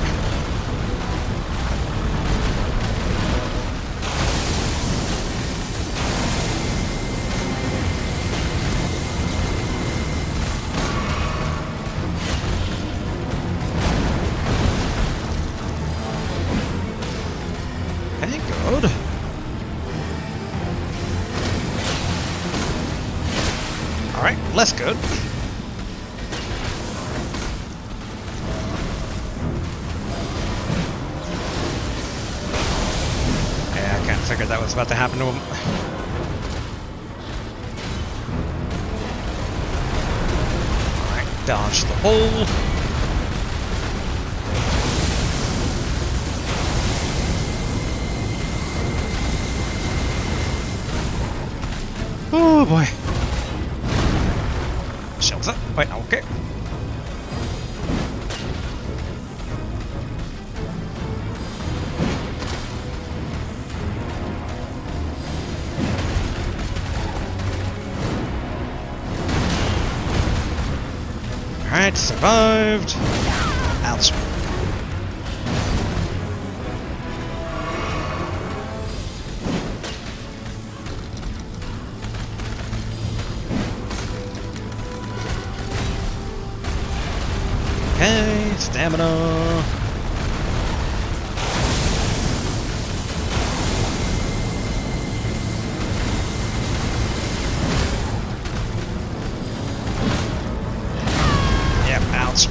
Okay, good. Alright, less good. Yeah, I kind of figured that was about to happen to him. Alright, dodge the hole. Oh boy. Shields up. Wait, okay. Alright, survived. Ouch. Okay, stamina. Yep, ouch.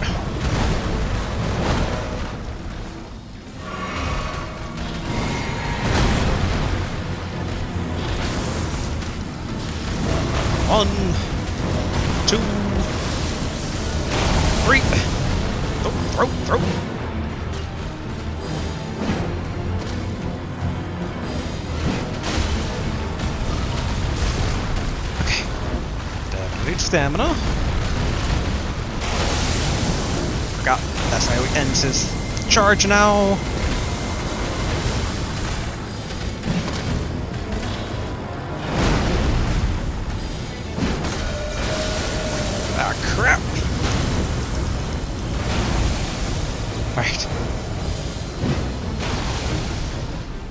One, two, three. Throw. Okay. Definitely need stamina. Forgot that's how he ends his charge now. Ah, crap. Right.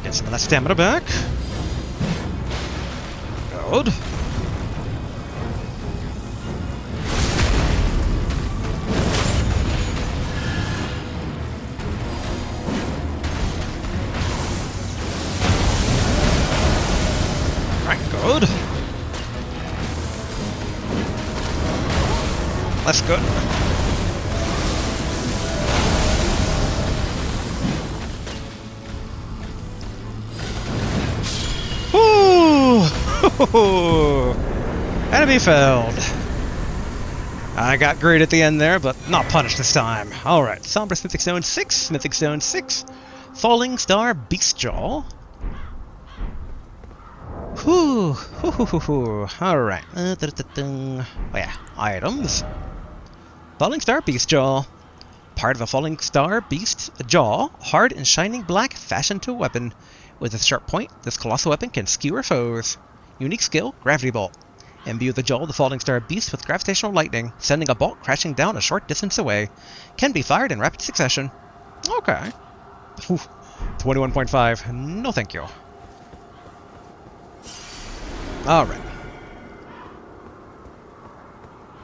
Get some of that stamina back. Good. Right, good. That's good. Enemy failed. I got great at the end there, but not punished this time. Alright, Somber Smithing Stone 6, Smithing Stone 6, Falling Star Beastjaw. Alright. Oh yeah, items. Falling Star Beastjaw. Part of a Falling Star Beast's jaw, hard and shining black, fashioned to a weapon. With a sharp point, this colossal weapon can skewer foes. Unique skill, Gravity Bolt. Imbue the jaw of the Falling Star Beast with gravitational lightning, sending a bolt crashing down a short distance away. Can be fired in rapid succession. Okay. 21.5. No thank you. Alright.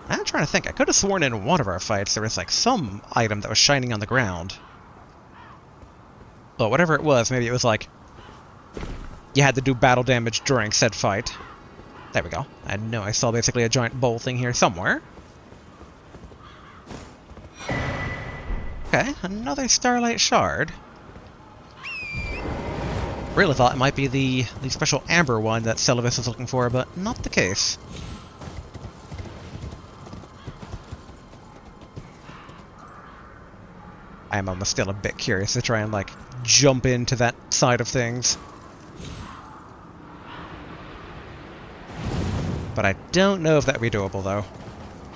I'm trying to think. I could have sworn in one of our fights there was like some item that was shining on the ground. But whatever it was, maybe it was like you had to do battle damage during said fight. There we go. I know I saw basically a giant bowl thing here somewhere. Okay, another Starlight Shard. Really thought it might be the special amber one that Celavis was looking for, but not the case. I'm almost still a bit curious to try and, like, jump into that side of things. But I don't know if that would be doable, though.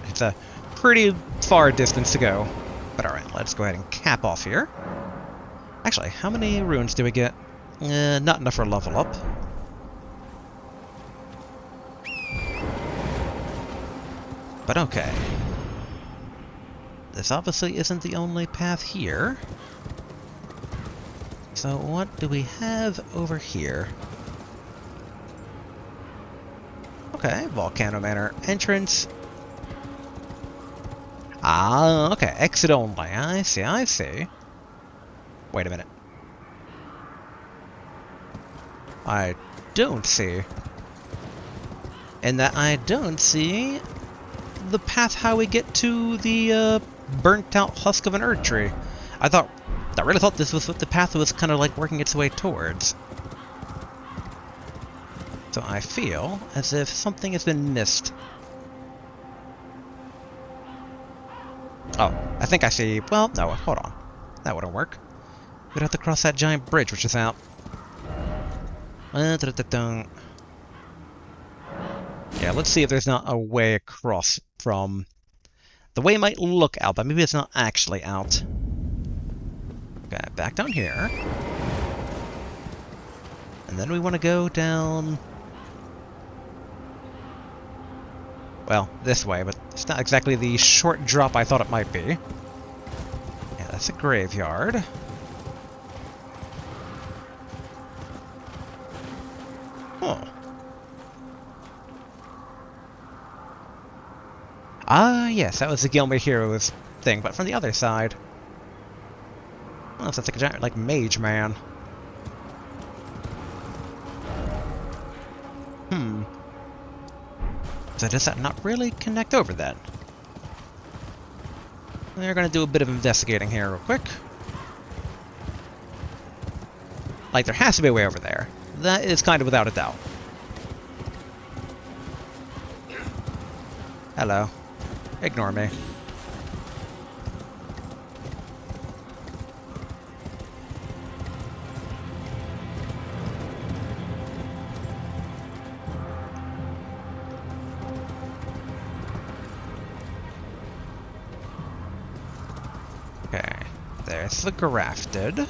It's a pretty far distance to go. But alright, let's go ahead and cap off here. Actually, how many runes do we get? Not enough for a level up. But okay. This obviously isn't the only path here. So what do we have over here? Okay, Volcano Manor entrance. Ah, okay, exit only. I see. Wait a minute. I don't see. And that I don't see the path how we get to the burnt out husk of an Erd tree. I really thought this was what the path was kind of like working its way towards. So I feel as if something has been missed. Oh, I think I see. Well, no, hold on. That wouldn't work. We'd have to cross that giant bridge, which is out. Yeah, let's see if there's not a way across from... The way might look out, but maybe it's not actually out. Okay, back down here. And then we want to go down... Well, this way, but it's not exactly the short drop I thought it might be. Yeah, that's a graveyard. Oh. Ah, yes, that was the Gilmer Heroes thing, but from the other side. I don't know if that's like a giant, like, mage man. So does that not really connect over then? We're gonna do a bit of investigating here real quick. Like, there has to be a way over there. That is kind of without a doubt. Hello. Ignore me. Okay, there's the grafted.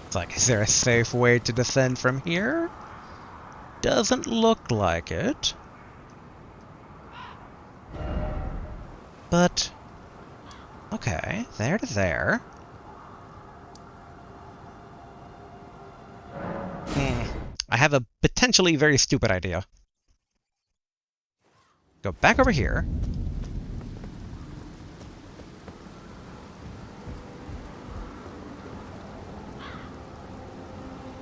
It's like, is there a safe way to descend from here? Doesn't look like it. But, okay, there to there. I have a potentially very stupid idea. Go back over here.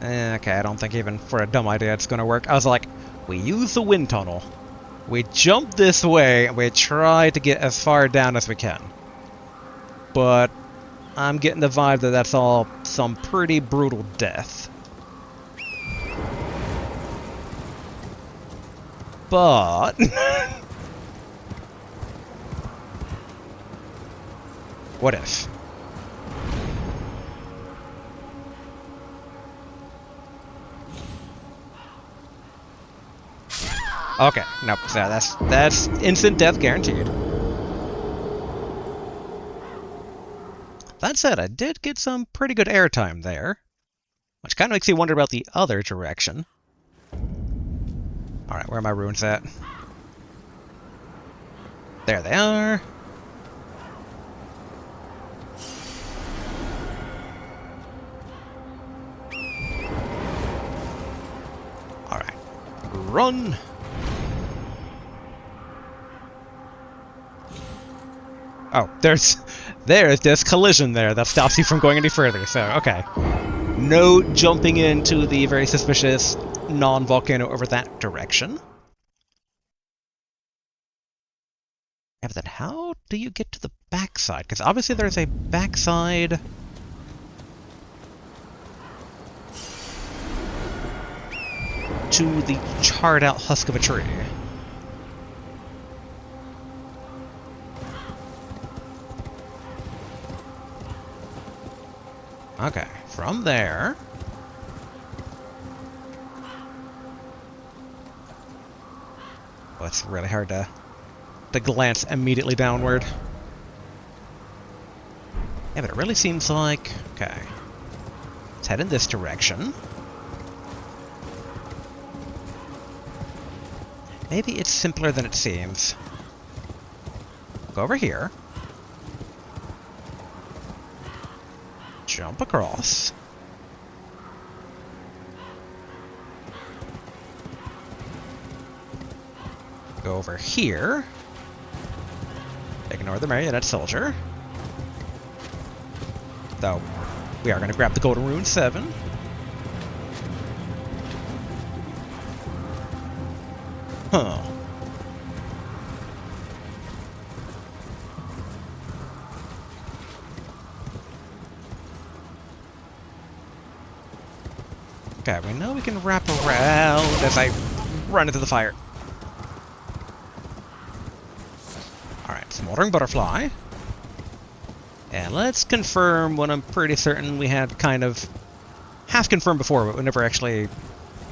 Okay, I don't think even for a dumb idea it's gonna work. I was like, we use the wind tunnel. We jump this way, and we try to get as far down as we can. But I'm getting the vibe that that's all some pretty brutal death. But... what if? Okay, nope, so that's instant death guaranteed. That said, I did get some pretty good airtime there, which kind of makes me wonder about the other direction. Alright, where are my runes at? There they are. Alright, run! Oh, there's this collision there that stops you from going any further, so, okay. No jumping into the very suspicious non-volcano over that direction. Yeah, but then how do you get to the backside? Because obviously there's a backside... to the charred out husk of a tree. Okay, from there... Oh, it's really hard to glance immediately downward. Yeah, but it really seems like... Okay. Let's head in this direction. Maybe it's simpler than it seems. Go over here. Jump across. Go over here. Ignore the marionette soldier. Though, we are going to grab the golden rune 7. Huh. Okay, we know we can wrap around as I run into the fire. Alright, smoldering butterfly. And let's confirm what I'm pretty certain we had kind of half confirmed before, but we never actually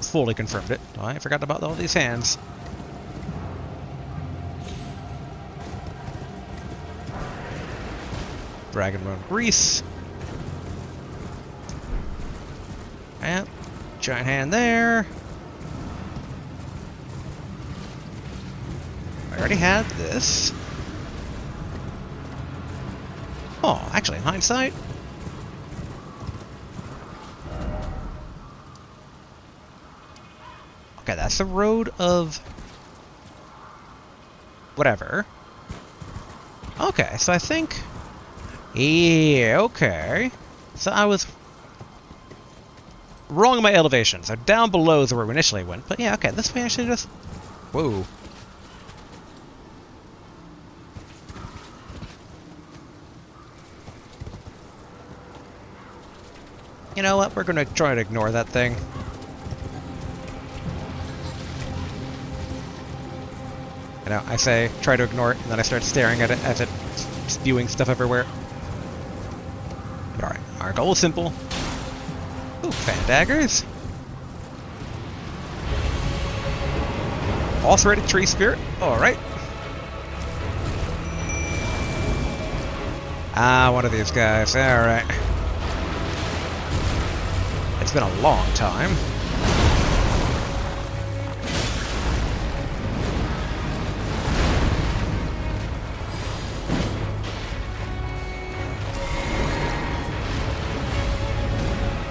fully confirmed it. Oh, I forgot about all these hands. Dragon Bone Grease. And giant hand there. I already had this. Oh, actually, in hindsight. Okay, that's the road of whatever. Okay, so I think... Yeah, okay. So I was wrong in my elevation. So down below is where we initially went. But yeah, okay, this way actually just... Whoa. You know what? We're going to try to ignore that thing. You know, I say try to ignore it, and then I start staring at it as it spewing stuff everywhere. But alright, our goal is simple. Ooh, fan daggers. Ulcerated tree spirit. Alright. Ah, one of these guys. Alright. It's been a long time.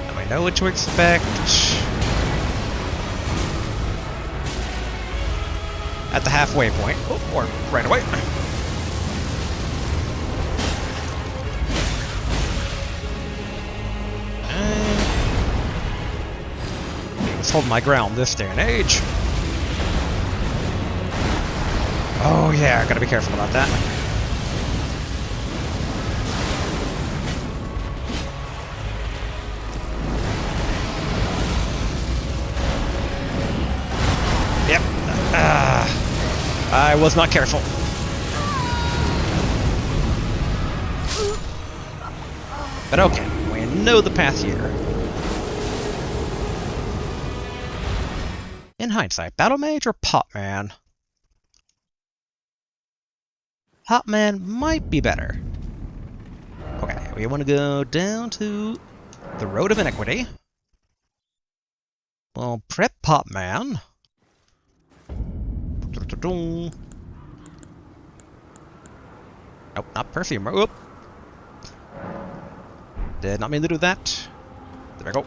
I know what to expect. At the halfway point. Oh, or right away. Let's hold my ground this day and age. Oh yeah, gotta be careful about that. Yep. I was not careful. But okay, we know the path here. In hindsight, Battle Mage or Pop Man? Pop Man might be better. Okay, we want to go down to the Road of Iniquity. We'll prep Pop Man. Nope, not perfume. Oop. Did not mean to do that. There we go.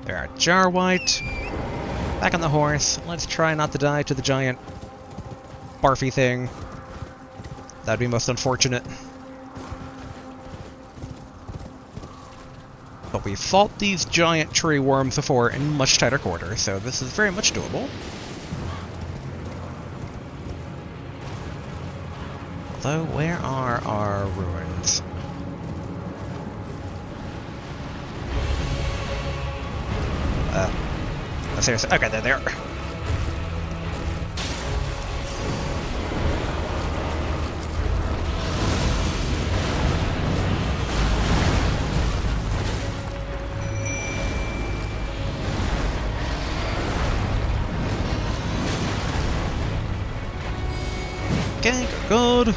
There are Jar White. Back on the horse. Let's try not to die to the giant barfy thing. That'd be most unfortunate. But we fought these giant tree worms before in much tighter quarters, so this is very much doable. Although, where are our ruins? No, seriously. Okay, there they are. Okay, good.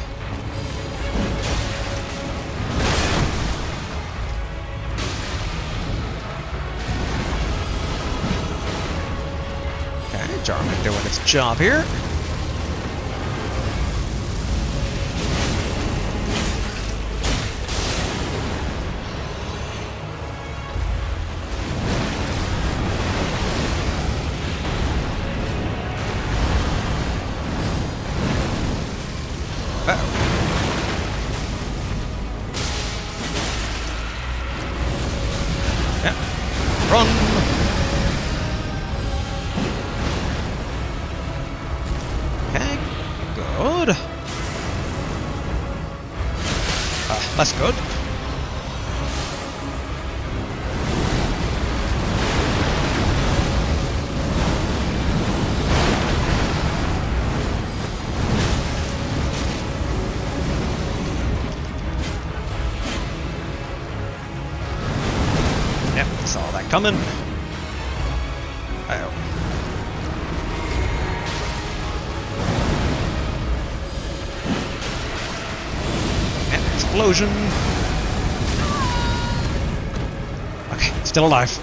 Okay, Jarman doing its job here. Run! Okay, good. Less good. Yep, saw that coming. Uh-oh. And explosion. Okay, still alive.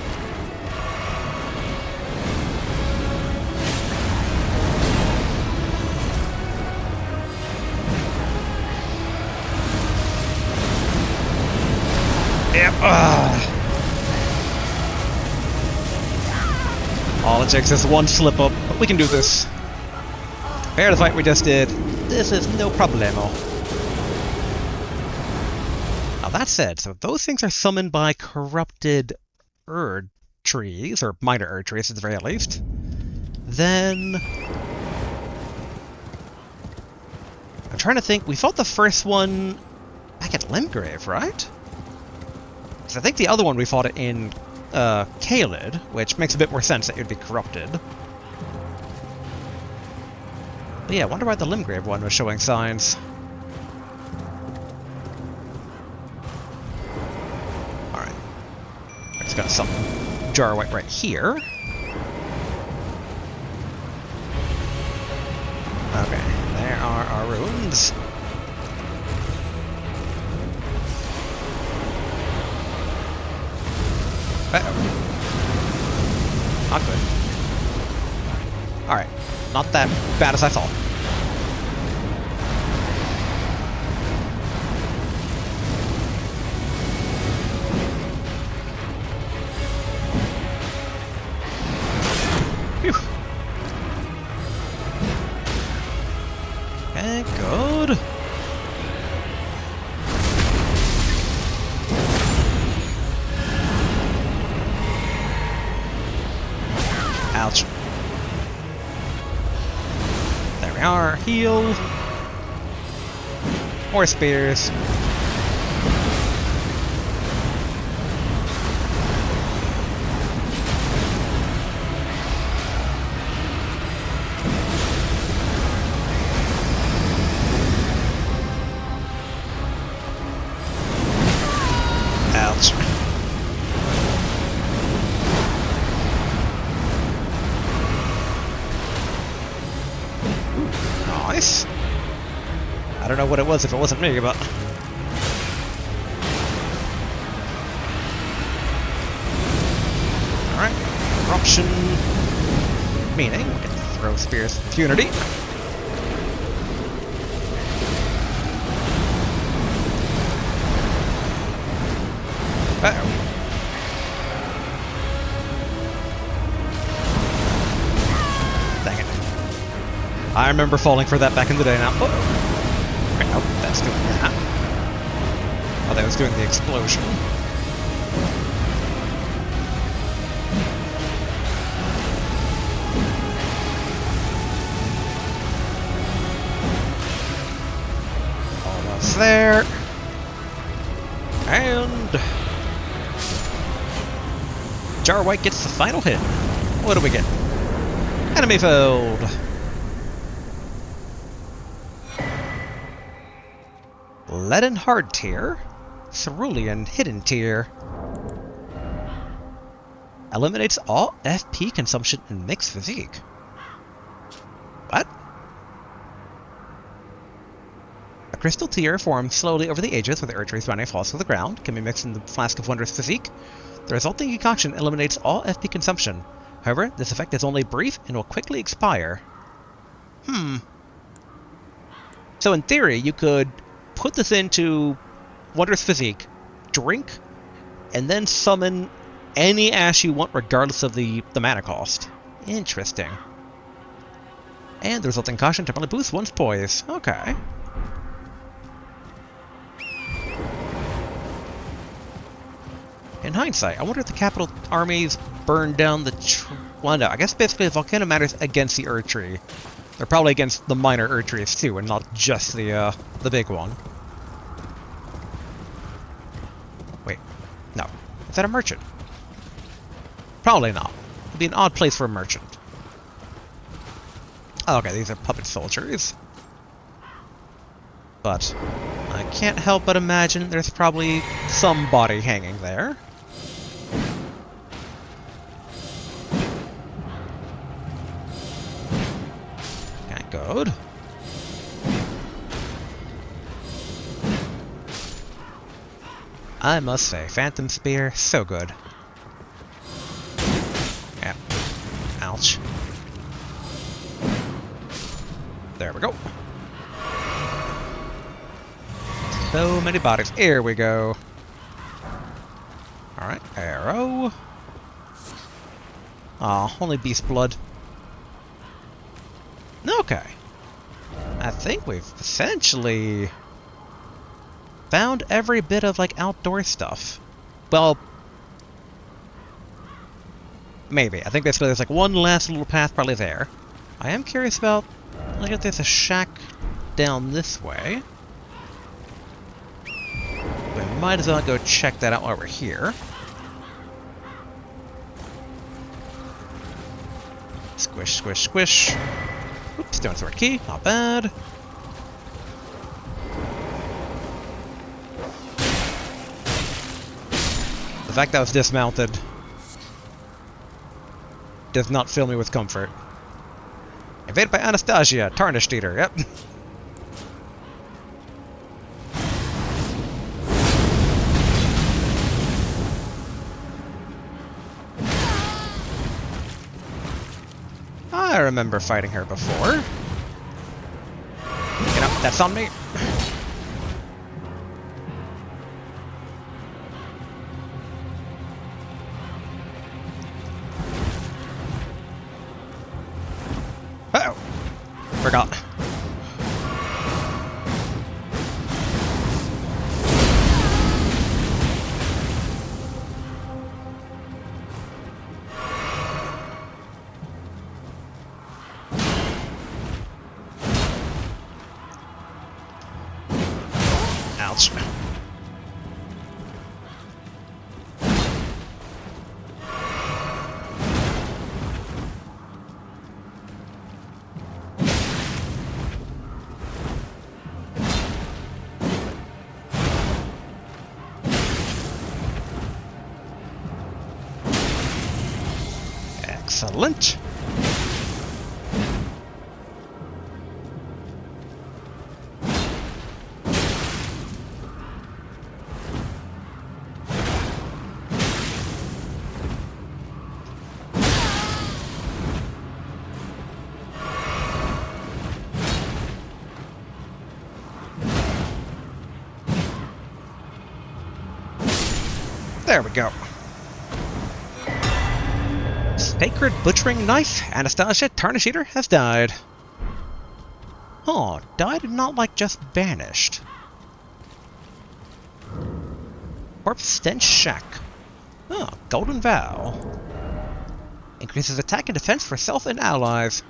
Yep. All it takes is one slip up, but we can do this. Compare the fight we just did. This is no problemo. Now that said, so those things are summoned by corrupted Erd trees, or minor Erd trees at the very least. Then I'm trying to think. We fought the first one back at Limgrave, right? Because I think the other one we fought it in Caelid, which makes a bit more sense that it would be corrupted. But yeah, I wonder why the Limgrave one was showing signs. Alright. I just got something Jarwhite right here. Okay, there are our ruins. Uh-oh. Not good. Alright. Not that bad as I thought. Phew. Okay, good. Ouch. There we are. Heal. More spears. Ouch. Nice. I don't know what it was if it wasn't me, but... Alright. Corruption. Meaning, we can throw spears with impunity. Uh-oh. Dang it. I remember falling for that back in the day now. Oh, okay, nope, that's doing that. Oh, that was doing the explosion. Almost there. And Jarwhite gets the final hit. What do we get? Enemy filled. Leaden Hard Tier, Cerulean Hidden Tier. Eliminates all FP consumption in mixed physique. What? A crystal tier forms slowly over the ages where the Erd tree's money falls to the ground, can be mixed in the flask of Wondrous Physique. The resulting concoction eliminates all FP consumption. However, this effect is only brief and will quickly expire. So in theory, you could put this into Wondrous Physique, drink, and then summon any ash you want regardless of the mana cost. Interesting. And the resulting caution temporarily boosts one's poise. Okay. In hindsight, I wonder if the capital armies burned down the well, no, I guess basically the Volcano Manor is against the Erd tree. They're probably against the minor Erd trees too, and not just the big one. Wait, no. Is that a merchant? Probably not. It'd be an odd place for a merchant. Oh, okay, these are puppet soldiers. But I can't help but imagine there's probably some body hanging there. good. I must say, Phantom Spear, so good. Yeah. Ouch. There we go. So many bodies. Here we go. Alright, arrow. Aw, only beast blood. Okay. I think we've essentially found every bit of, like, outdoor stuff. Well, maybe. I think basically there's, like, one last little path probably there. I am curious about... Look at there's a shack down this way. We might as well go check that out while we're here. Squish, squish, squish. Oops, stone sword key. Not bad. The fact that I was dismounted does not fill me with comfort. Invaded by Anastasia, Tarnished Eater, yep. I remember fighting her before. Get up, that's on me. Uh-oh. Forgot. Ouch. Excellent. There we go. Sacred Butchering Knife. Anastasia, Tarnished Eater, has died. Oh, died and not like just vanished. Corpse Stench Shack. Oh, Golden Vow. Increases attack and defense for self and allies.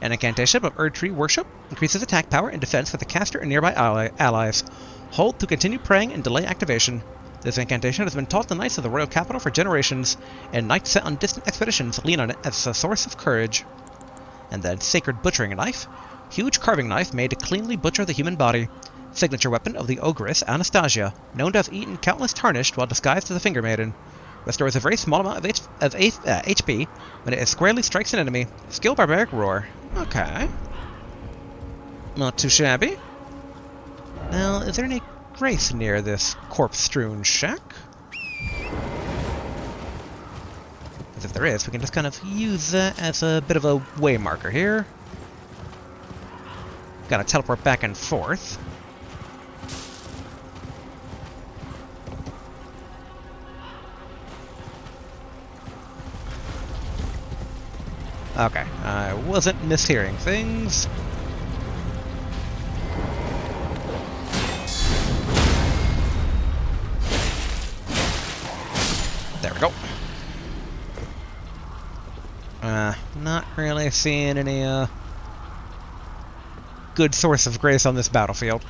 An incantation of Erd Tree Worship. Increases attack power and defense for the caster and nearby allies. Hold to continue praying and delay activation. This incantation has been taught to knights of the royal capital for generations, and knights set on distant expeditions lean on it as a source of courage. And then Sacred Butchering Knife. Huge carving knife made to cleanly butcher the human body. Signature weapon of the ogress Anastasia, known to have eaten countless Tarnished while disguised as a Finger Maiden. Restores a very small amount of HP when it squarely strikes an enemy. Skill Barbaric Roar. Okay. Not too shabby. Now, is there any grace near this corpse-strewn shack? Because if there is, we can just kind of use that as a bit of a way marker here. Gotta teleport back and forth. Okay, I wasn't mishearing things. There we go. Not really seeing any, good source of grace on this battlefield.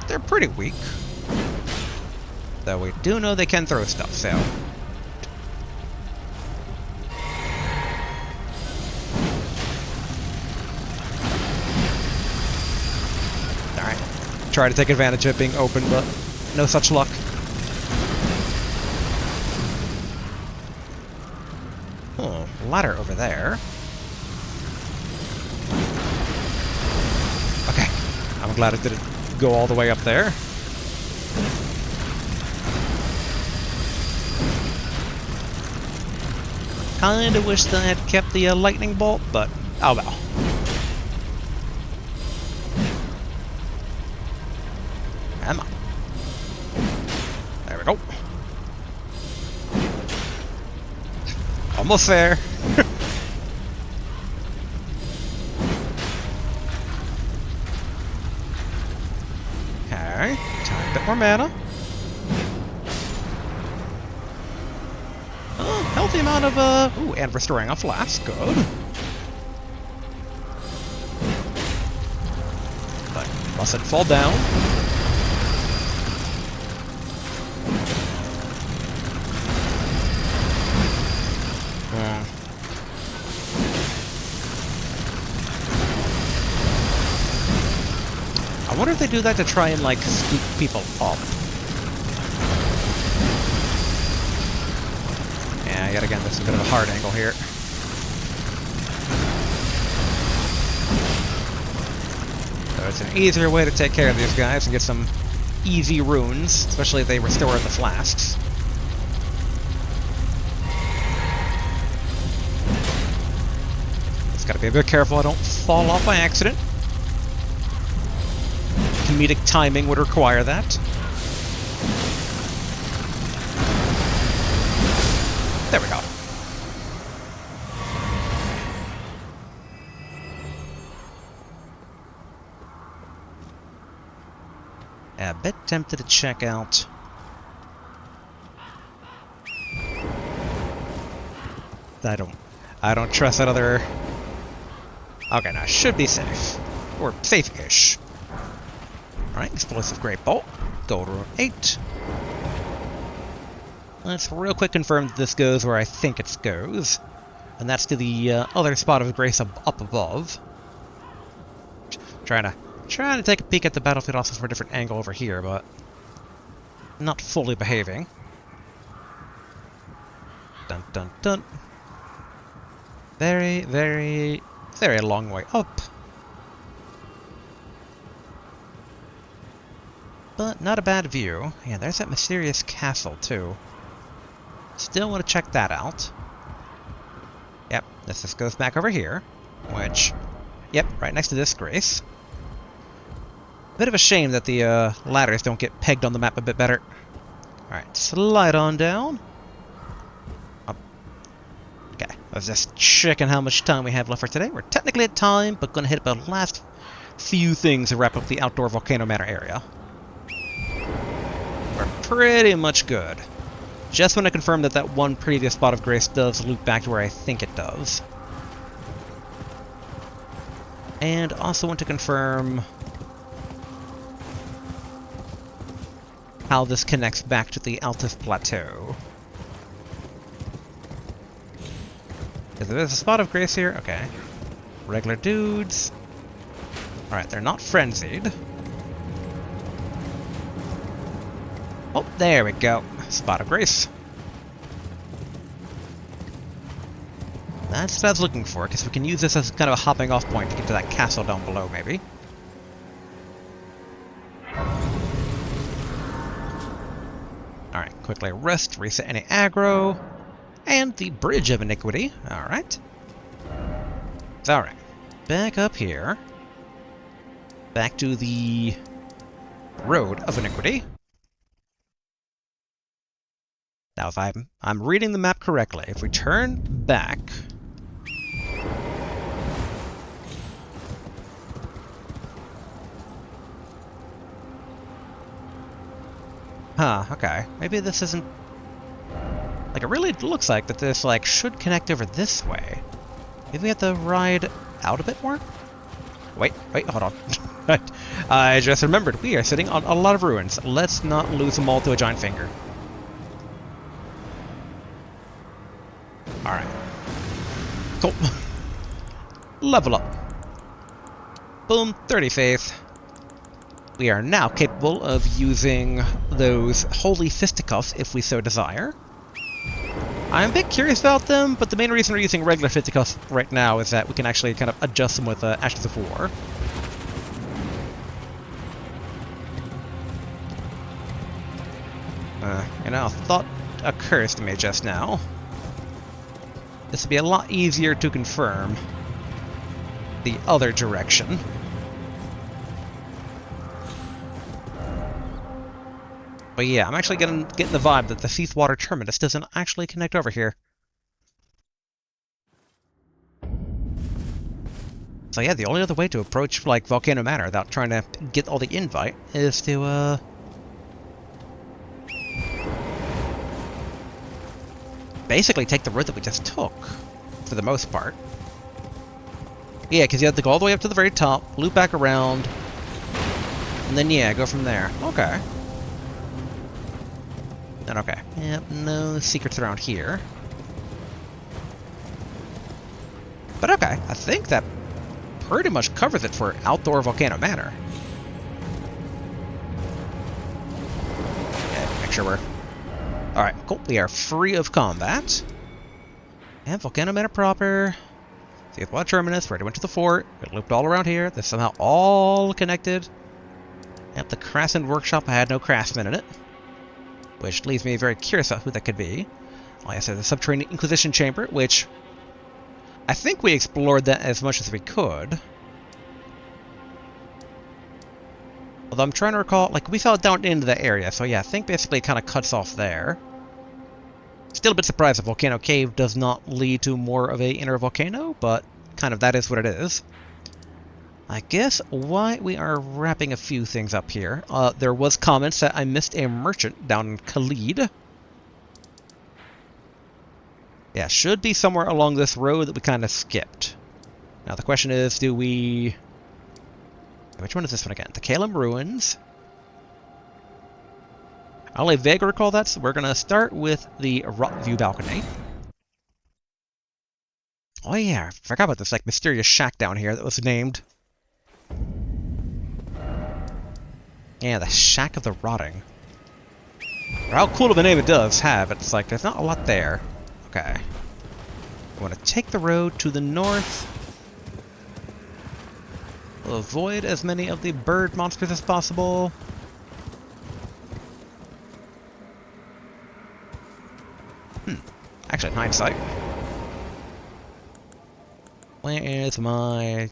They're pretty weak. Though we do know they can throw stuff, so... Alright. Try to take advantage of it being open, but no such luck. ladder over there. Okay, I'm glad it didn't go all the way up there. Kinda wish that I had kept the lightning bolt, but oh well. Come on. There we go. Almost there. Okay, time a bit more mana. Healthy amount of, ooh, and restoring a flask, good. But mustn't fall down. I wonder if they do that to try and, like, scoop people up. Yeah, yet again, this is a bit of a hard angle here. So it's an easier way to take care of these guys and get some easy runes, especially if they restore the flasks. Just gotta be a bit careful I don't fall off by accident. Comedic timing would require that. There we go. A bit tempted to check out. I don't trust that other. Okay, now should be safe, or safe-ish. All right, explosive great bolt, gold rune 8. Let's real quick confirm that this goes where I think it goes, and that's to the other spot of grace up above. Trying to take a peek at the battlefield also from a different angle over here, but not fully behaving. Dun dun dun. Very, very, very long way up. But not a bad view. Yeah, there's that mysterious castle, too. Still want to check that out. Yep, this just goes back over here. Which, yep, right next to this grace. Bit of a shame that the ladders don't get pegged on the map a bit better. Alright, slide on down. Up. Okay, I was just checking how much time we have left for today. We're technically at time, but gonna hit about the last few things to wrap up the outdoor Volcano Manor area. We're pretty much good. Just want to confirm that that one previous spot of grace does loop back to where I think it does. And also want to confirm how this connects back to the Altus Plateau. Because there's a spot of grace here. Okay. Regular dudes. Alright, they're not frenzied. Oh, there we go. Spot of grace. That's what I was looking for, because we can use this as kind of a hopping off point to get to that castle down below, maybe. Alright, quickly rest, reset any aggro, and the Bridge of Iniquity. Alright. Alright, back up here. Back to the Road of Iniquity. Now, if I'm reading the map correctly, if we turn back... Huh, okay. Maybe this isn't... Like, it really looks like that this, like, should connect over this way. Maybe we have to ride out a bit more? Wait, hold on. I just remembered, we are sitting on a lot of ruins. Let's not lose them all to a giant finger. Alright. Cool. Level up. Boom, 30 faith. We are now capable of using those holy fisticuffs if we so desire. I'm a bit curious about them, but the main reason we're using regular fisticuffs right now is that we can actually kind of adjust them with Ashes of War. A thought occurs to me just now. This would be a lot easier to confirm the other direction. But yeah, I'm actually getting the vibe that the Seathwater Terminus doesn't actually connect over here. So yeah, the only other way to approach, like, Volcano Manor without trying to get all the invite is to, basically take the route that we just took, for the most part. Yeah, because you have to go all the way up to the very top, loop back around, and then, yeah, go from there. Okay. And okay. Yep, no secrets around here. But okay, I think that pretty much covers it for outdoor Volcano Manor. Yeah, make sure we're... Alright, cool. We are free of combat. And Volcano Manor proper. Seathwater Terminus, we already went to the fort. We looped all around here. They're somehow all connected. Yep, the Craftsman Workshop, I had no craftsman in it. Which leaves me very curious about who that could be. Like I said, the Subterranean Inquisition Chamber, which... I think we explored that as much as we could. Although I'm trying to recall, like, we fell down into the area, so yeah, I think basically it kind of cuts off there. Still a bit surprised that Volcano Cave does not lead to more of a inner volcano, but kind of that is what it is. I guess why we are wrapping a few things up here. There was comments that I missed a merchant down in Khalid. Yeah, should be somewhere along this road that we kind of skipped. Now the question is, do we... Which one is this one again? The Kalem Ruins. I only vaguely recall that, so we're going to start with the Rot View Balcony. Oh yeah, I forgot about this, like, mysterious shack down here that was named. Yeah, the Shack of the Rotting. For how cool of a name it does have, it's like, there's not a lot there. Okay. I want to take the road to the north. We'll avoid as many of the bird monsters as possible. Actually, in hindsight. Where is my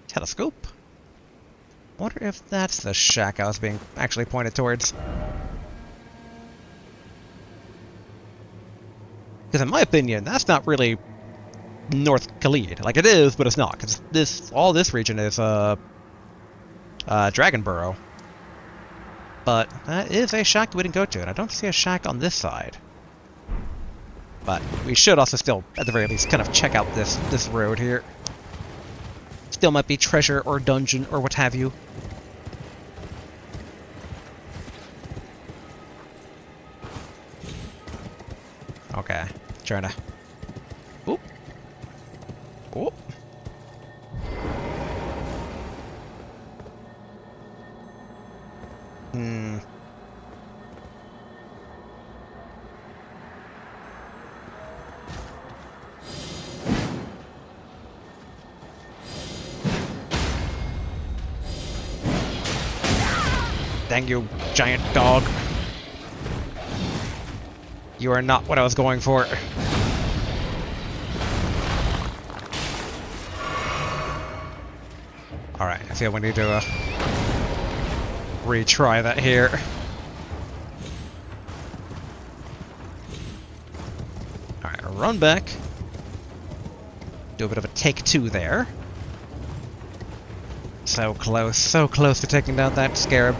telescope? I wonder if that's the shack I was being actually pointed towards. Because in my opinion, that's not really North Khalid. Like, it is, but it's not. Because all this region is, Dragonboro. But that is a shack we didn't go to, and I don't see a shack on this side. But we should also still, at the very least, kind of check out this road here. Still might be treasure or dungeon or what have you. Okay, trying to... Oop. Oop. Hmm. Dang you, giant dog. You are not what I was going for. Alright, I feel we need to retry that here. Alright, run back. Do a bit of a take two there. So close to taking down that scarab.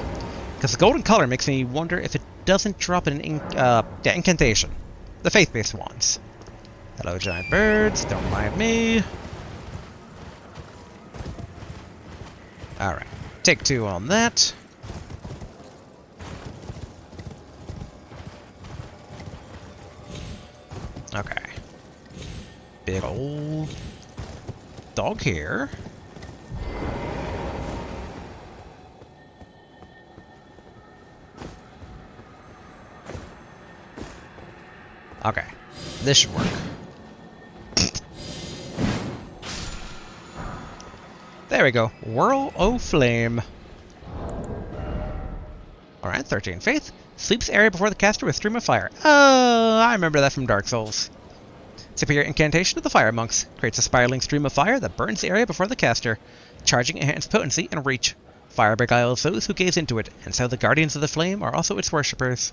Because the golden color makes me wonder if it doesn't drop an incantation. The faith-based ones. Hello, giant birds. Don't mind me. Alright. Take two on that. Okay. Big old dog here. Okay, this should work. There we go. Whirl o' Flame. Alright, 13 Faith. Sweeps area before the caster with Stream of Fire. Oh, I remember that from Dark Souls. Superior incantation of the Fire Monks. Creates a spiraling stream of fire that burns the area before the caster, charging enhanced potency and reach. Fire beguiles those who gaze into it, and so the Guardians of the Flame are also its worshippers.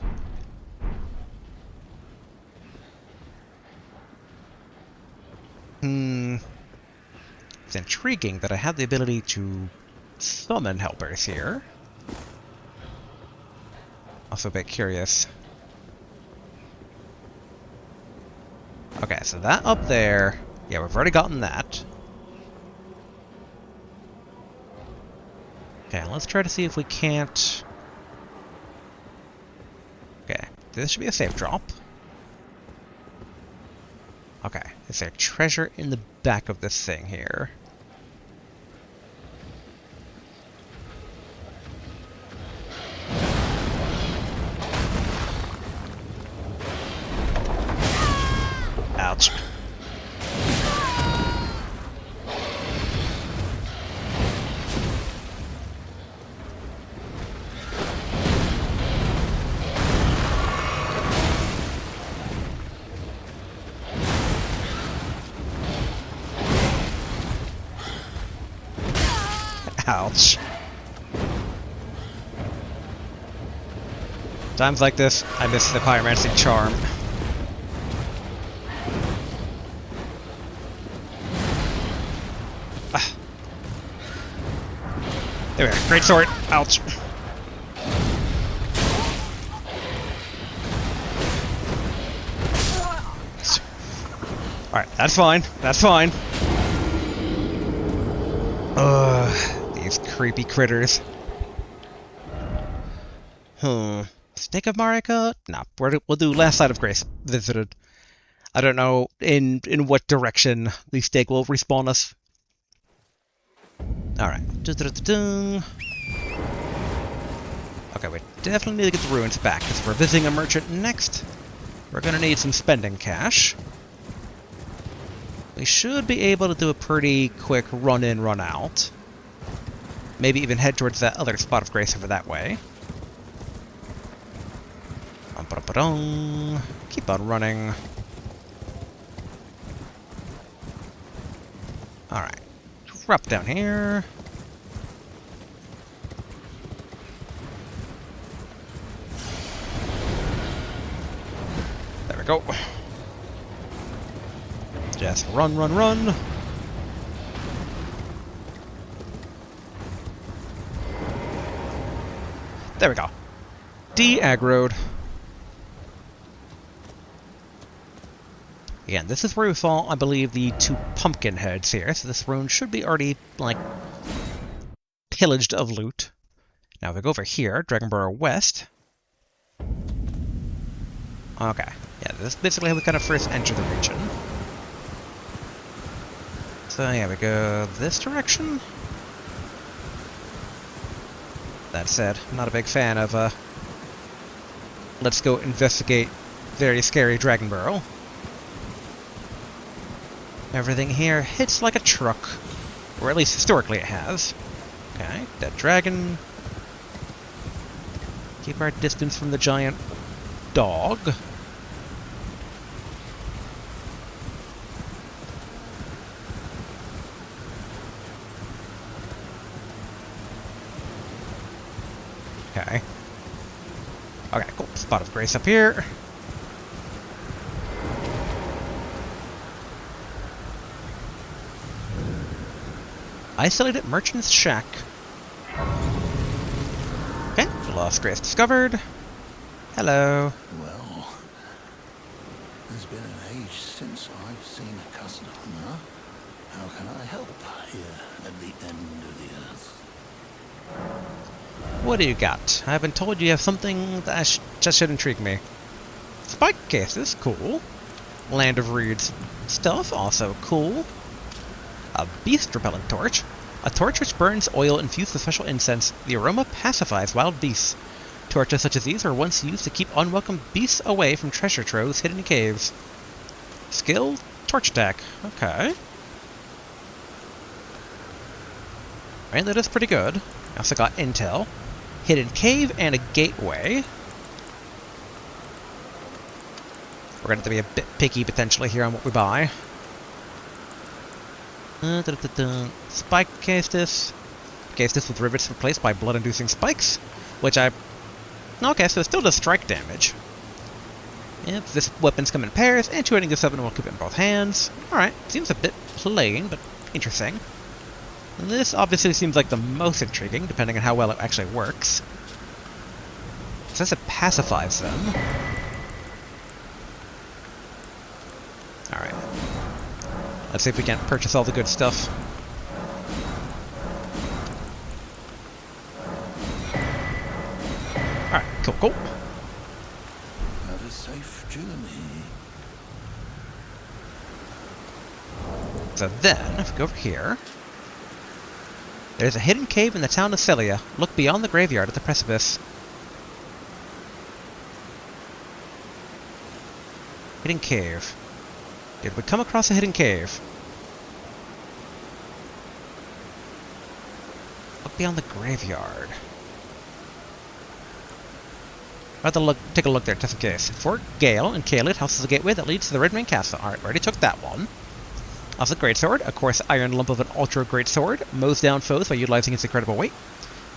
It's intriguing that I have the ability to summon helpers here. Also a bit curious. Okay, so that up there... Yeah, we've already gotten that. Okay, let's try to see if we can't... Okay, this should be a safe drop. Okay, is there treasure in the back of this thing here? Ouch. Ouch. Times like this, I miss the pyromancy charm. Ah. There we go. Great sword. Ouch. Alright, that's fine. That's fine. Ugh, these creepy critters. Snake of Marika? Nah, we'll do Last Site of Grace visited. I don't know in what direction the snake will respawn us. Alright. Okay, we definitely need to get the ruins back, because we're visiting a merchant next. We're gonna need some spending cash. We should be able to do a pretty quick run-in, run-out. Maybe even head towards that other spot of grace over that way. Keep on running. Alright. Drop down here. There we go. Just run, run, run. There we go. De-aggroed. Again, this is where we saw, I believe, the two pumpkin heads here, so this rune should be already, like, pillaged of loot. Now, if we go over here, Dragonborough West. Okay. Yeah, this is basically how we kind of first enter the region. So, yeah, we go this direction. That said, I'm not a big fan of, let's go investigate very scary Dragonborough. Everything here hits like a truck. Or at least historically it has. Okay, dead dragon. Keep our distance from the giant dog. Okay. Okay, cool. Spot of grace up here. Isolated Merchant's Shack. Okay, lost grace discovered. Hello. Well, there's been an age since I've seen a customer. How can I help here at the end of the earth? What do you got? I've been told you have something that just should intrigue me. Spike cases, cool. Land of Reeds stuff, also cool. A beast repellent torch. A torch which burns oil infused with special incense. The aroma pacifies wild beasts. Torches such as these were once used to keep unwelcome beasts away from treasure troves hidden in caves. Skill, torch attack. Okay. Alright, that is pretty good. I also got intel. Hidden cave and a gateway. We're going to have to be a bit picky potentially here on what we buy. Spike Castus. Castus with rivets replaced by blood-inducing spikes, which I... Okay, so it still does strike damage. Yep, this weapons come in pairs, and 287 will keep it in both hands. Alright, seems a bit plain, but interesting. And this obviously seems like the most intriguing, depending on how well it actually works. It says it pacifies them. Alright. Let's see if we can't purchase all the good stuff. Alright, cool, cool. Have a safe journey. So then, if we go over here, there's a hidden cave in the town of Celia. Look beyond the graveyard at the precipice. Hidden cave. Did we come across a hidden cave? Look beyond the graveyard. I'll have to look, take a look there just in case. Fort Gale in Caelid houses a gateway that leads to the Red Ring Castle. Alright, we already took that one. Also, Greatsword, a coarse iron lump of an ultra greatsword, mows down foes by utilizing its incredible weight.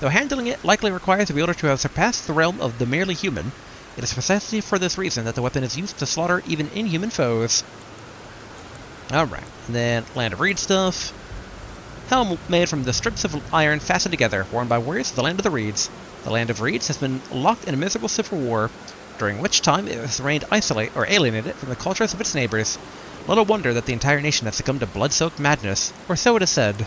Though handling it likely requires the wielder to have surpassed the realm of the merely human, it is precisely for this reason that the weapon is used to slaughter even inhuman foes. Alright, and then Land of Reed stuff. Helm made from the strips of iron fastened together, worn by warriors of the Land of the Reeds. The Land of Reeds has been locked in a miserable civil war, during which time it has remained alienated from the cultures of its neighbors. Little wonder that the entire nation has succumbed to blood-soaked madness, or so it is said.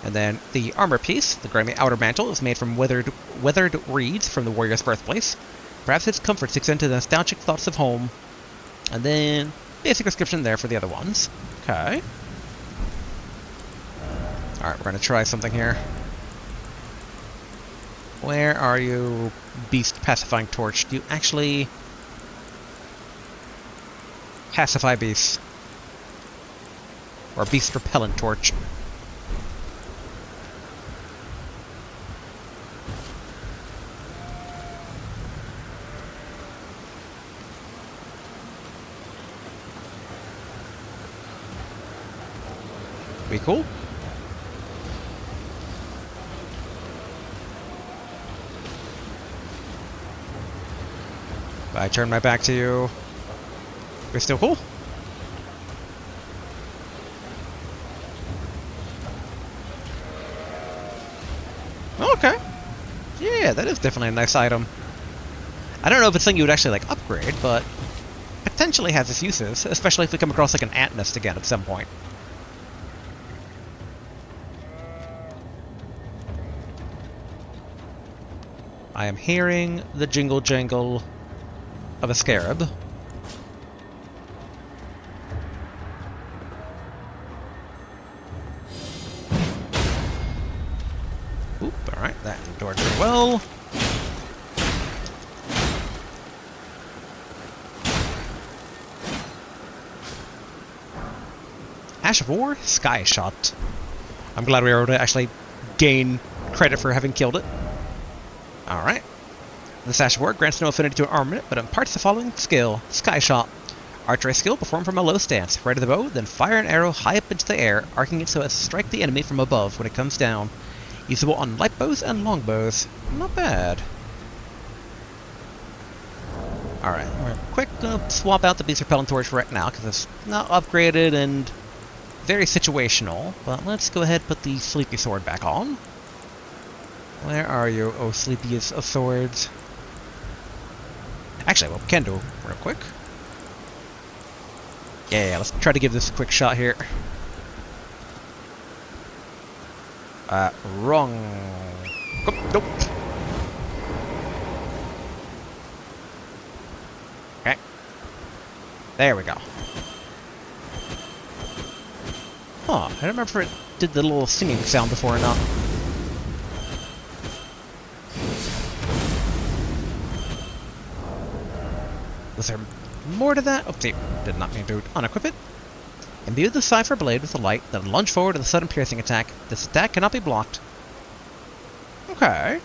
And then the armor piece, the grimy outer mantle, is made from weathered reeds from the warrior's birthplace. Perhaps its comforts extend to the nostalgic thoughts of home. And then basic description there for the other ones. Okay. Alright, we're going to try something here. Where are you, beast pacifying torch? Do you actually pacify beasts? Or beast repellent torch? Be cool. If I turn my back to you, we're still cool? Okay. Yeah, that is definitely a nice item. I don't know if it's something you would actually like upgrade, but potentially has its uses, especially if we come across like an ant nest again at some point. I am hearing the jingle jangle of a scarab. Oop, alright, that endured very well. Ash of War, Sky Shot. I'm glad we were able to actually gain credit for having killed it. Alright. This Ash of War grants no affinity to an armament, but imparts the following skill, Sky Shot. Archery skill performed from a low stance. Right of the bow, then fire an arrow high up into the air, arcing it so as to strike the enemy from above when it comes down. Usable on light bows and long bows. Not bad. Alright, we're quick gonna swap out the Beast Repellent Torch for right now, because it's not upgraded and very situational. But let's go ahead and put the Sleepy Sword back on. Where are you, oh sleepiest of swords? Actually, what we can do real quick. Yeah, let's try to give this a quick shot here. Wrong. Oh, nope. Okay. There we go. Huh, I don't remember if it did the little singing sound before or not. Was there more to that? Oopsie, did not mean to unequip it. Imbue the Cipher Blade with the light, then lunge forward with a sudden piercing attack. This attack cannot be blocked. Okay.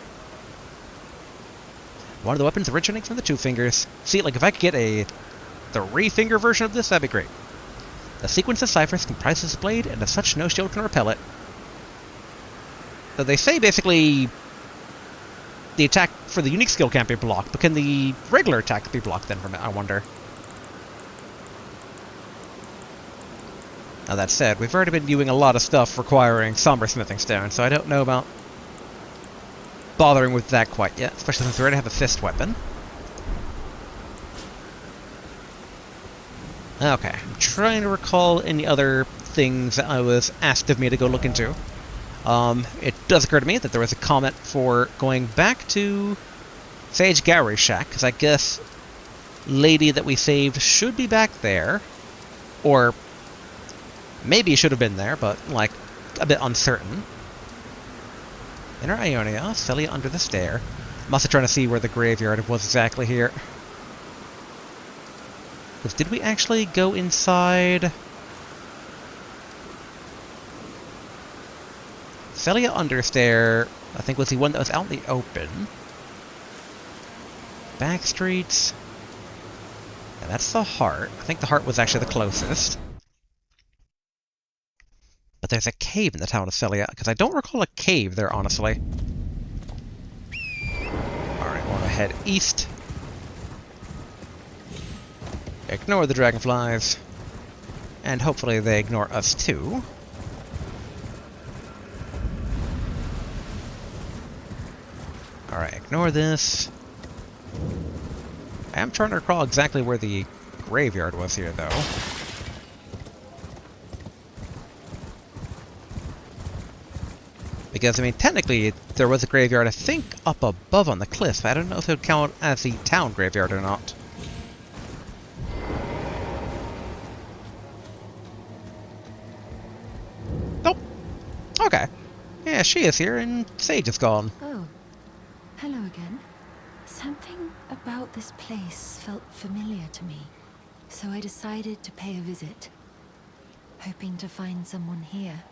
One of the weapons originating from the 2 fingers. See, like, if I could get a 3-finger version of this, that'd be great. The sequence of ciphers comprises the blade, and as such, no shield can repel it. So they say, basically, the attack for the unique skill can't be blocked, but can the regular attack be blocked then from it, I wonder? Now that said, we've already been doing a lot of stuff requiring Somber Smithing Stone, so I don't know about bothering with that quite yet, especially since we already have a fist weapon. Okay, I'm trying to recall any other things that I was asked of me to go look into. It does occur to me that there was a comment for going back to Sage Gowry's shack, because I guess lady that we saved should be back there, or maybe should have been there, but, like, a bit uncertain. Inner Ionia, Celia under the stair. Must have trying to see where the graveyard was exactly here. Because did we actually go inside? Celia Understair, I think, was the one that was out in the open. Back streets. Yeah, that's the heart. I think the heart was actually the closest. But there's a cave in the town of Celia, because I don't recall a cave there, honestly. Alright, we're gonna head east. Ignore the dragonflies. And hopefully they ignore us too. Alright, ignore this. I am trying to recall exactly where the graveyard was here, though. Because, I mean, technically, there was a graveyard, I think, up above on the cliff. I don't know if it would count as the town graveyard or not. Nope. Okay. Yeah, she is here, and Sage is gone. Oh, hello again. Something about this place felt familiar to me, so I decided to pay a visit, hoping to find someone here,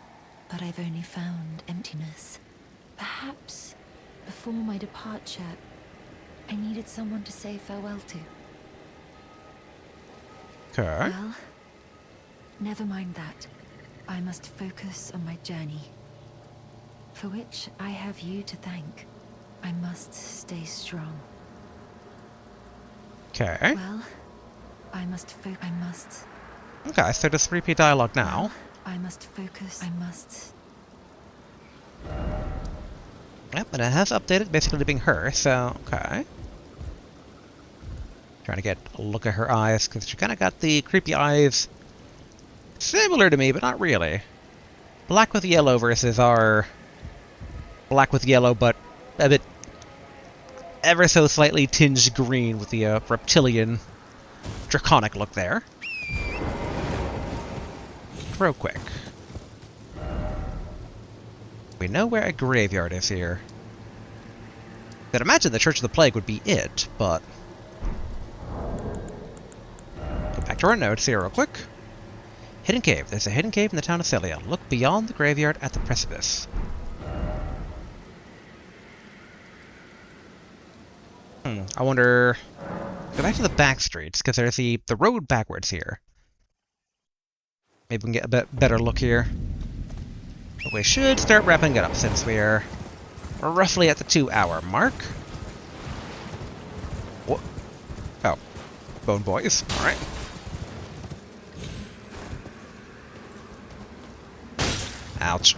but I've only found emptiness. Perhaps, before my departure, I needed someone to say farewell to. Okay. Well, never mind that. I must focus on my journey, for which I have you to thank. I must stay strong. Okay. Well, I must. Okay, so just repeat dialogue now. Well, I must focus. I must. Yep, and it has updated basically to being her, so, okay. Trying to get a look at her eyes, because she kind of got the creepy eyes similar to me, but not really. Black with yellow versus our black with yellow, but a bit ever so slightly tinged green with the reptilian draconic look there. Real quick. We know where a graveyard is here. I'd imagine the Church of the Plague would be it, but... Go back to our notes here real quick. Hidden cave. There's a hidden cave in the town of Celia. Look beyond the graveyard at the precipice. I wonder... Go back to the back streets, because there's the road backwards here. Maybe we can get a bit better look here. But we should start wrapping it up, since we're roughly at the 2-hour mark. What? Oh. Bone boys. Alright. Ouch.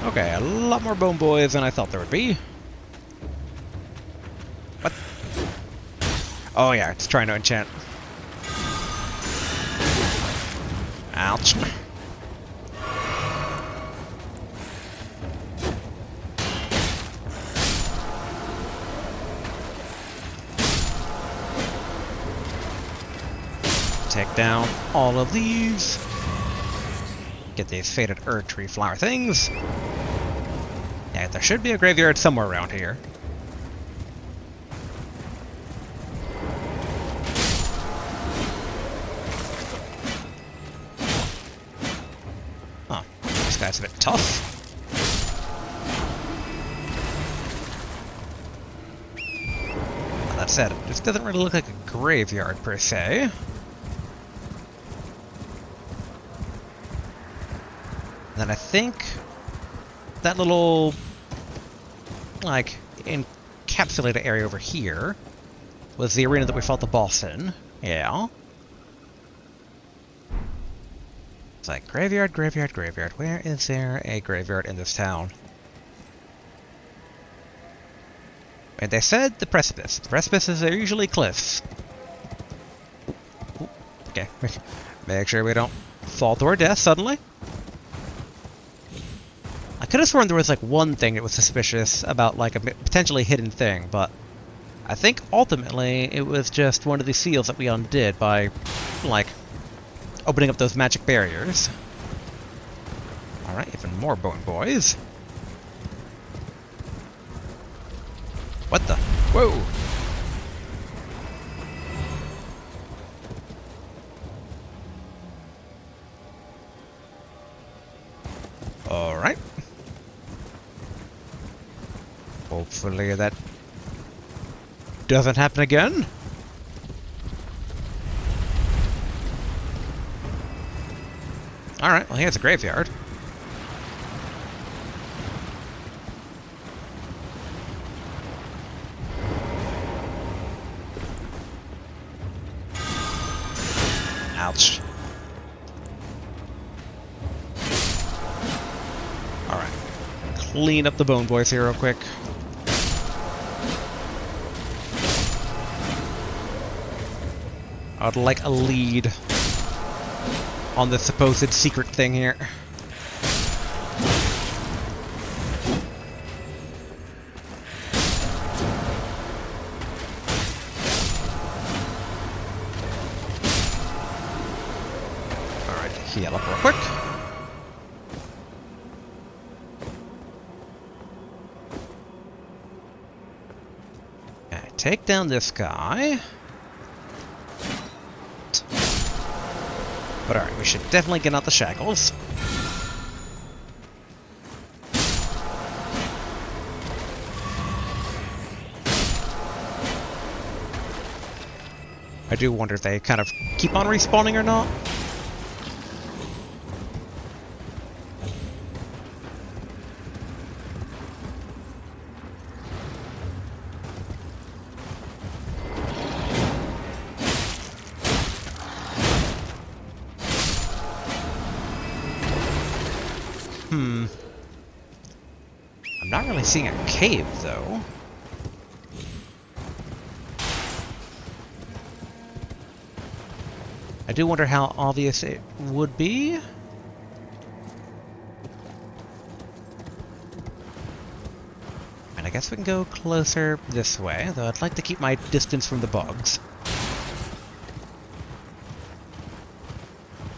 Okay, a lot more bone boys than I thought there would be. What? Oh yeah, it's trying to enchant. Ouch. Take down all of these. Get these faded Erd Tree flower things. Okay, there should be a graveyard somewhere around here. Huh. This guy's a bit tough. Well, that said, this doesn't really look like a graveyard per se. Then I think that little, like, encapsulated area over here was the arena that we fought the boss in. Yeah. It's like graveyard, graveyard, graveyard. Where is there a graveyard in this town? And they said the precipice. The precipices are usually cliffs. Ooh, okay, make sure we don't fall to our death suddenly. I could have sworn there was like one thing that was suspicious about like a potentially hidden thing, but I think ultimately it was just one of the seals that we undid by like opening up those magic barriers. Alright, even more bone boys. What the? Whoa! Alright. Hopefully that doesn't happen again. Alright, well here's a graveyard. Ouch. Alright. Clean up the bone boys here real quick. I'd like a lead on the supposed secret thing here. Alright, heal up real quick. Okay, take down this guy. But alright, we should definitely get out the shackles. I do wonder if they kind of keep on respawning or not. I'm not really seeing a cave, though. I do wonder how obvious it would be. And I guess we can go closer this way, though I'd like to keep my distance from the bugs.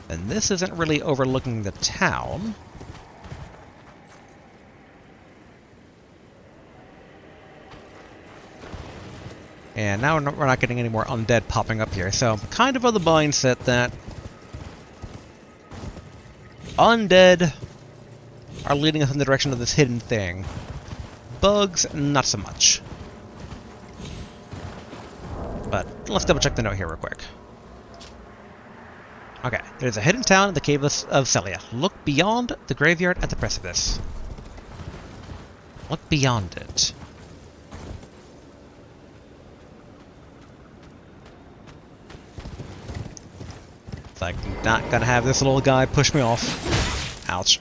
And this isn't really overlooking the town. And now we're not getting any more undead popping up here, so I'm kind of of the mindset that undead are leading us in the direction of this hidden thing. Bugs, not so much. But let's double check the note here real quick. Okay, there's a hidden town in the cave of Celia. Look beyond the graveyard at the precipice. Look beyond it. It's like, not gonna have this little guy push me off. Ouch.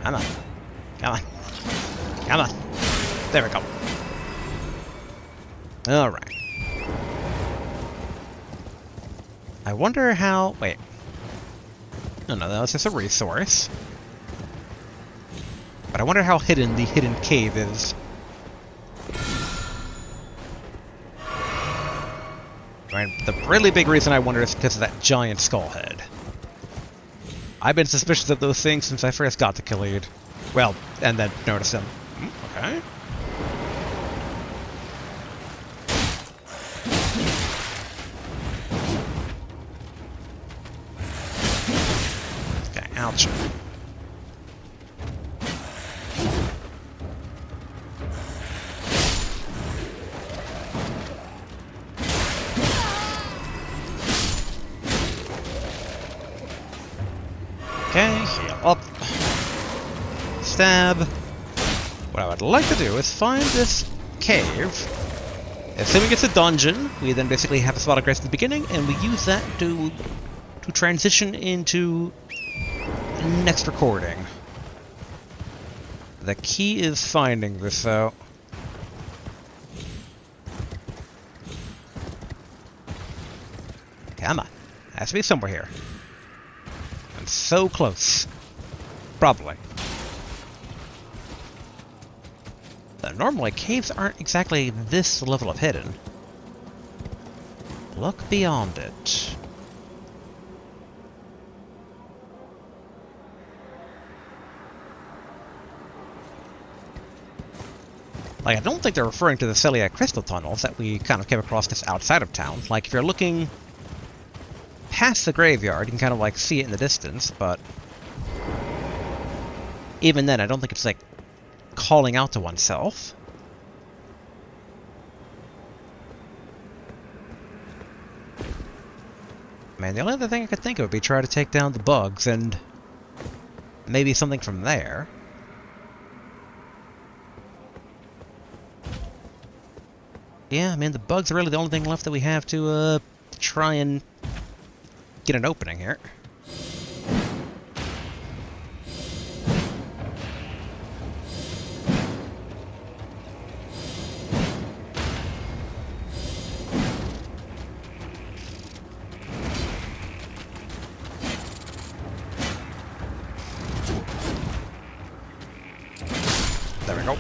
Come on. Come on. Come on. There we go. Alright. I wonder how... Wait. No, that was just a resource. But I wonder how hidden the hidden cave is. I mean, the really big reason I wonder is because of that giant skull head. I've been suspicious of those things since I first got to Khalid. Well, and then noticed them. Okay. Okay, ouch. Okay, heal up. Stab. What I would like to do is find this cave. Assuming it's a dungeon, we then basically have a spot of grace at the beginning, and we use that to transition into the next recording. The key is finding this, though. Come on. Has to be somewhere here. I'm so close. Probably. Normally, caves aren't exactly this level of hidden. Look beyond it. Like, I don't think they're referring to the celiac crystal tunnels that we kind of came across just outside of town. Like, if you're looking past the graveyard, you can kind of, like, see it in the distance, but even then, I don't think it's, like, calling out to oneself. Man, the only other thing I could think of would be try to take down the bugs and maybe something from there. Yeah, I mean, the bugs are really the only thing left that we have to try and get an opening here. There we go.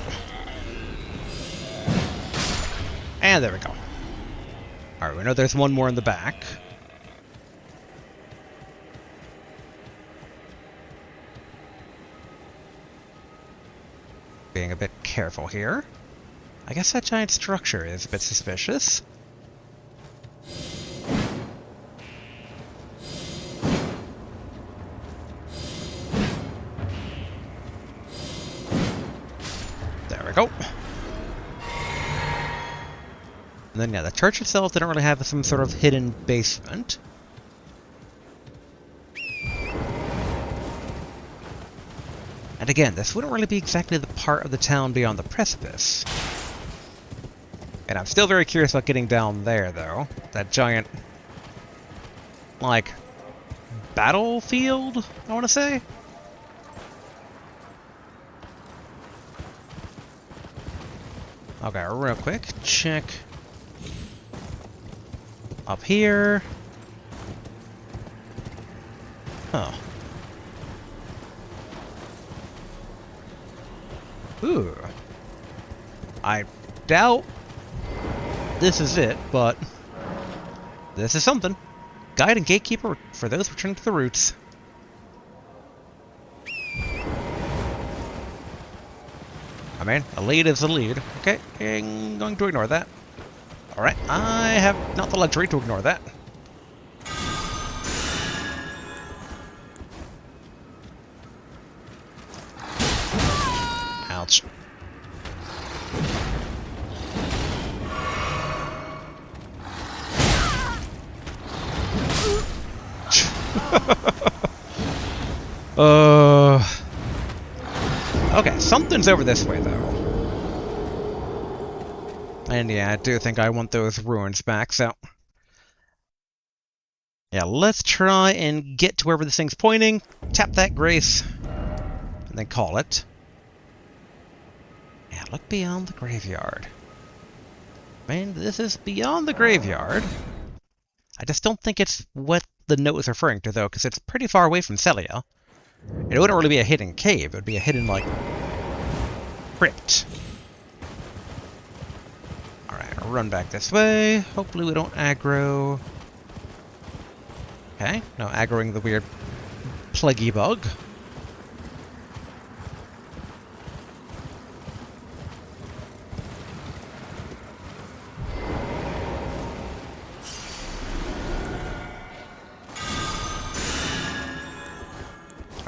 And there we go. Alright, we know there's one more in the back. Being a bit careful here. I guess that giant structure is a bit suspicious. There we go. And then, yeah, the church itself didn't really have some sort of hidden basement. And again, this wouldn't really be exactly the part of the town beyond the precipice. And I'm still very curious about getting down there, though. That giant, like, battlefield, I want to say? Okay, real quick, check up here. Huh. Ooh. I doubt this is it, but this is something. Guide and gatekeeper for those returning to the roots. I mean, a lead is a lead. Okay, I'm going to ignore that. Alright, I have not the luxury to ignore that. Ouch. Okay, something's over this way, though. And yeah, I do think I want those ruins back, so... yeah, let's try and get to wherever this thing's pointing, tap that grace, and then call it. Yeah, look beyond the graveyard. Man, this is beyond the graveyard. I just don't think it's what the note is referring to, though, because it's pretty far away from Celia. It wouldn't really be a hidden cave, it would be a hidden, like, crypt. Alright, I'll run back this way. Hopefully we don't aggro. Okay, no aggroing the weird plaguey bug.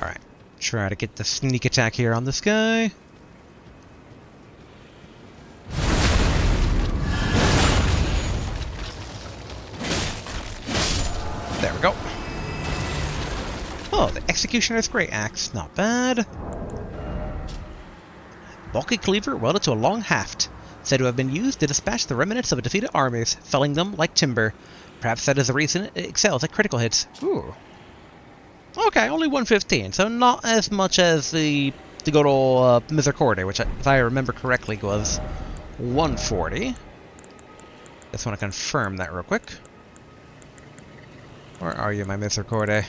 Alright, try to get the sneak attack here on this guy. There we go. Oh, the Executioner's Great Axe. Not bad. Bulky cleaver welded to a long haft. Said to have been used to dispatch the remnants of defeated armies, felling them like timber. Perhaps that is the reason it excels at critical hits. Ooh. Okay, only 115, so not as much as the good old Misericordia, which, if I remember correctly, was 140. Just want to confirm that real quick. Where are you, my Misericordia?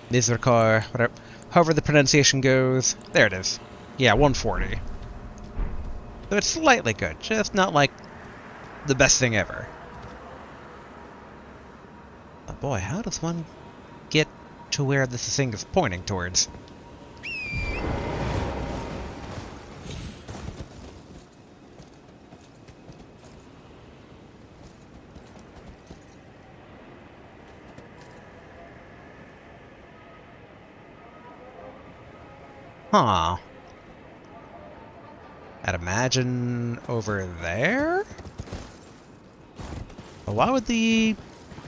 Misericor, whatever. However the pronunciation goes. There it is. Yeah, 140. So it's slightly good, just not like the best thing ever. Oh boy, how does one get to where this thing is pointing towards? Huh. I'd imagine over there? But why would the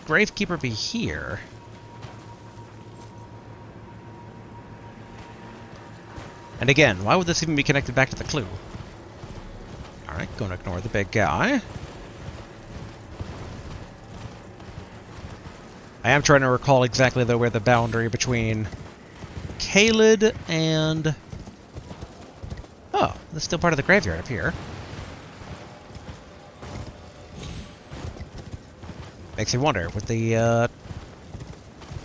Gravekeeper be here? And again, why would this even be connected back to the clue? Alright, gonna ignore the big guy. I am trying to recall exactly, though, where the boundary between Caelid and... Oh, this is still part of the graveyard up here. Makes me wonder, would the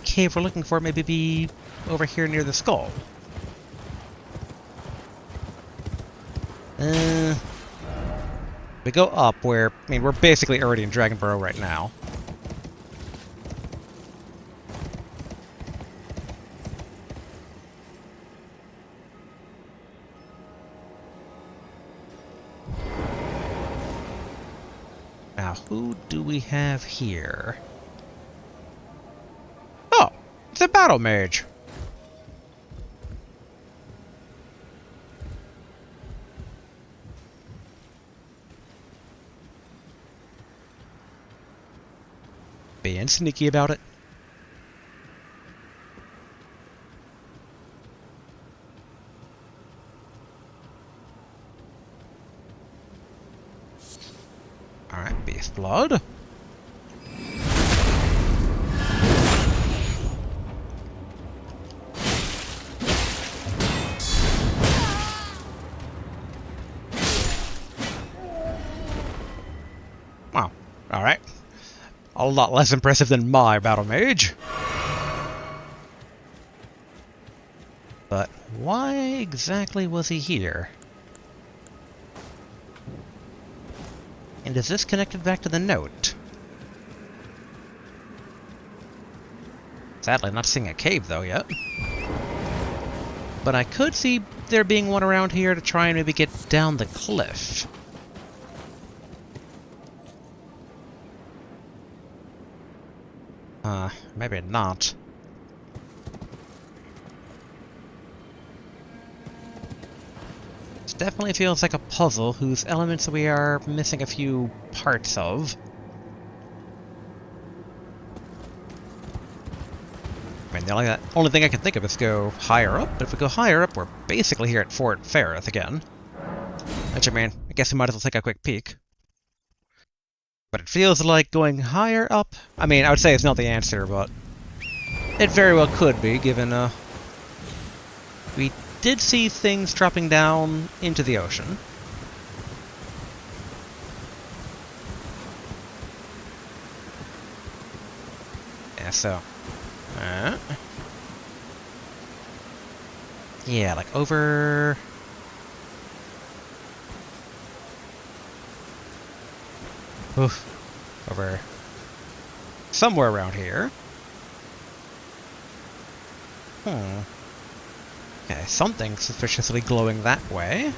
cave we're looking for maybe be over here near the skull? We go up where, I mean, we're basically already in Dragonborough right now. Now, who do we have here? Oh, it's a battle mage. Being sneaky about it. Alright, Beast Blood. Wow. Alright. A lot less impressive than my battle mage. But why exactly was he here? And is this connected back to the note? Sadly, not seeing a cave, though, yet. But I could see there being one around here to try and maybe get down the cliff. Maybe not. This definitely feels like a puzzle whose elements we are missing a few parts of. I mean, the only thing I can think of is go higher up, but if we go higher up, we're basically here at Fort Ferrith again. Which, I mean, I guess we might as well take a quick peek. But it feels like going higher up... I mean, I would say it's not the answer, but... it very well could be, given, we did see things dropping down into the ocean. Yeah, so... yeah, like over... oof. Over... somewhere around here. Okay, something suspiciously glowing that way.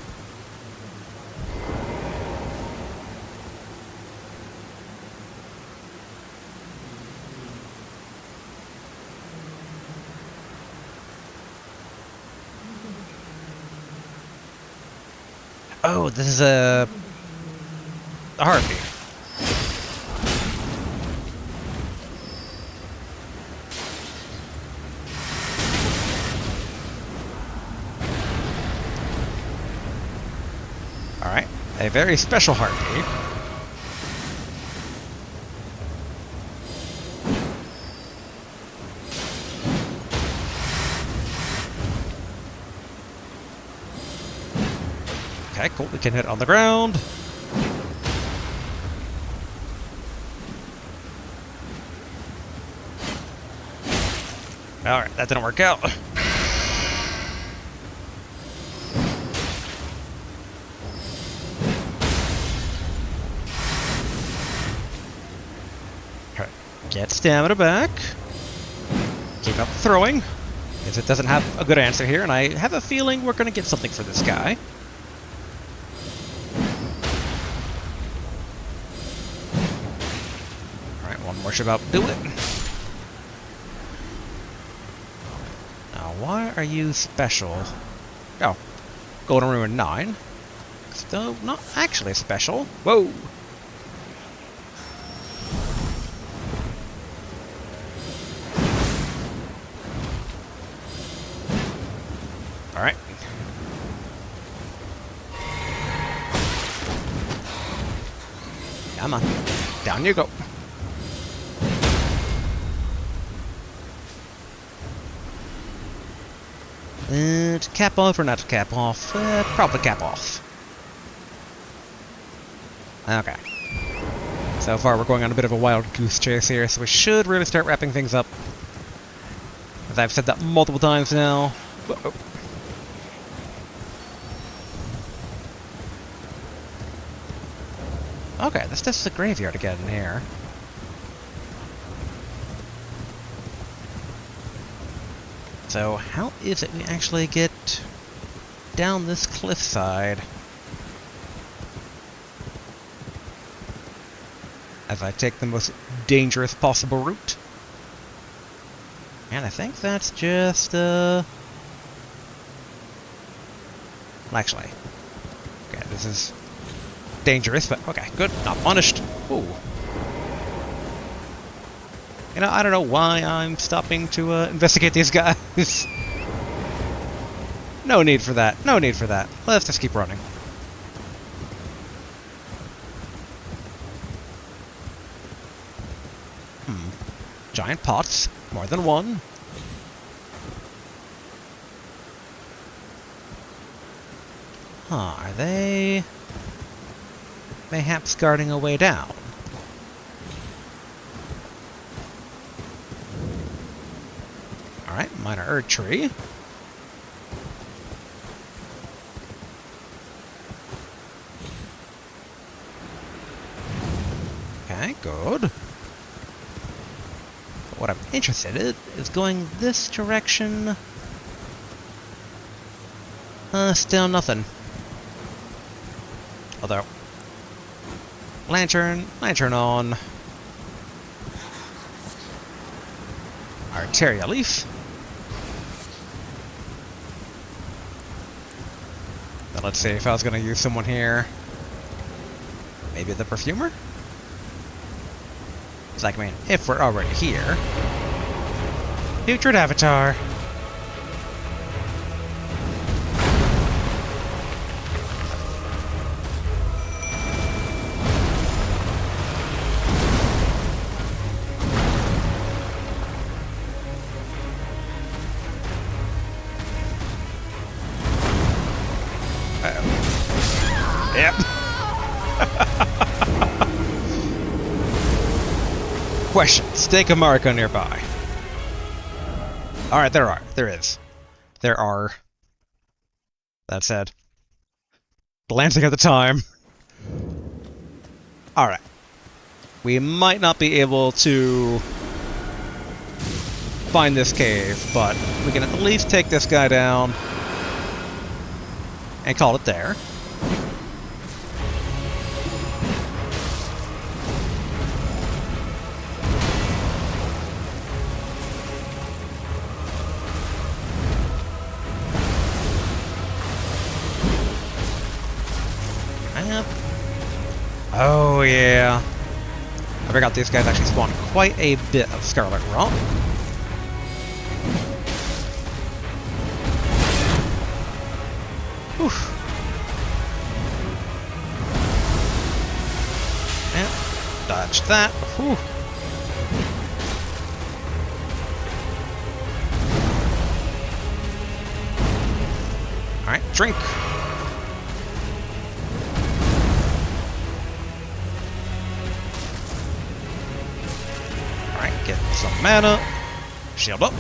Oh, this is a heartbeat. Alright, a very special heartbeat. Okay, cool, we can hit on the ground. Alright, that didn't work out. Okay, get stamina back. Keep up throwing, because it doesn't have a good answer here, and I have a feeling we're going to get something for this guy. Alright, one more should about do it. Now, why are you special? Oh, Golden Ruin 9. Still not actually special. Whoa! Alright. Come on. Down you go. To cap off or not to cap off? Probably cap off. Okay. So far we're going on a bit of a wild goose chase here, so we should really start wrapping things up. As I've said that multiple times now. Whoa. Okay, this is a graveyard again in here. So, how is it we actually get down this cliffside? As I take the most dangerous possible route. And I think that's just, well, actually. Okay, this is dangerous, but okay, good. Not punished. Ooh. You know, I don't know why I'm stopping to investigate these guys. No need for that. No need for that. Let's just keep running. Giant pots. More than one. Huh, are they mayhaps guarding a way down? Alright, minor Erd tree. Okay, good. But what I'm interested in is going this direction. Still nothing. Although, lantern on. Arteria leaf. Now let's see if I was going to use someone here. Maybe the perfumer? It's like, I mean, if we're already here. Putrid Avatar. Yep. Question. Stake a marker nearby. Alright, there is. There are. That said. Glancing at the time. Alright. We might not be able to find this cave, but we can at least take this guy down and call it there. Oh yeah. I forgot these guys actually spawn quite a bit of Scarlet Rump. Oof. And dodge that. Whew. Alright, drink. Get some mana. Shield up.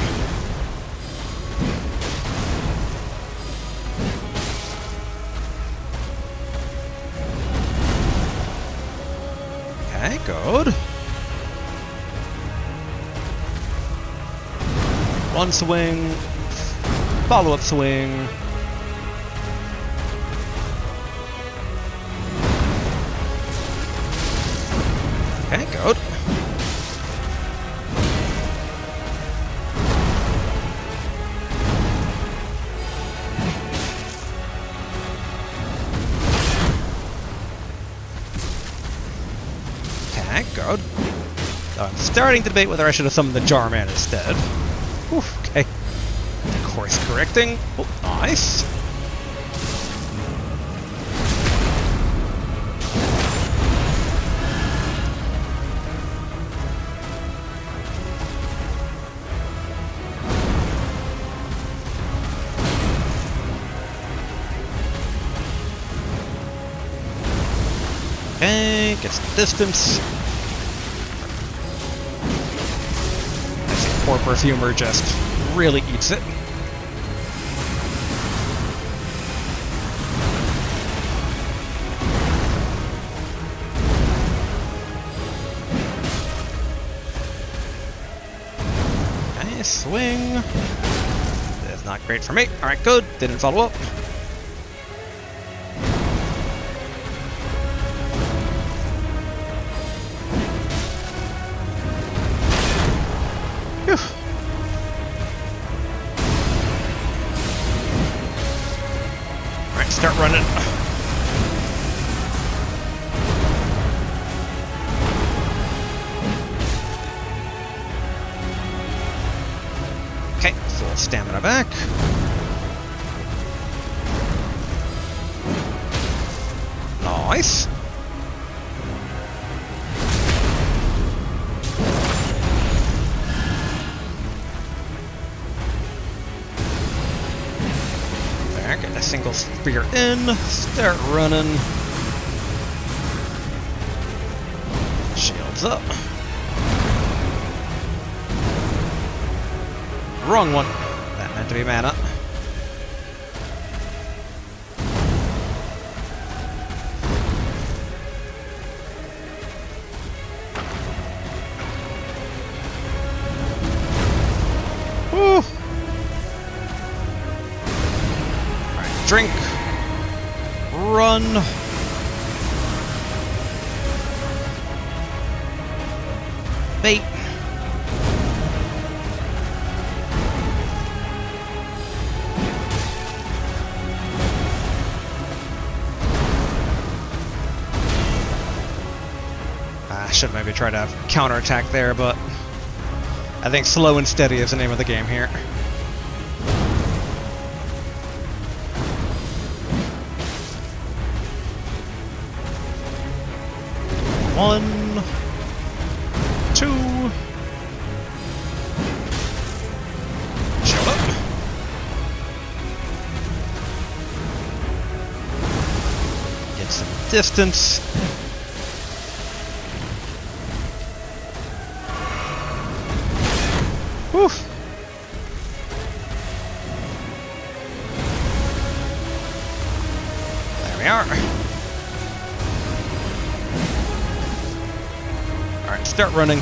Okay, good. One swing. Follow-up swing. Okay, good. Good. I'm starting to debate whether I should have summoned the Jarman instead. Oof, okay. Course correcting. Oh, nice. Okay, get some distance. Poor perfumer just really eats it. Okay, swing. That's not great for me. Alright, good. Didn't follow up. Start running. Okay, full stamina back. Nice. Get a single spear in, start running. Shields up. Wrong one. That meant to be mana. Woo! Drink, run, bait, I should maybe try to counterattack there, but I think slow and steady is the name of the game here. One, two, shield up. Get some distance. Whew. There we are. Alright, start running.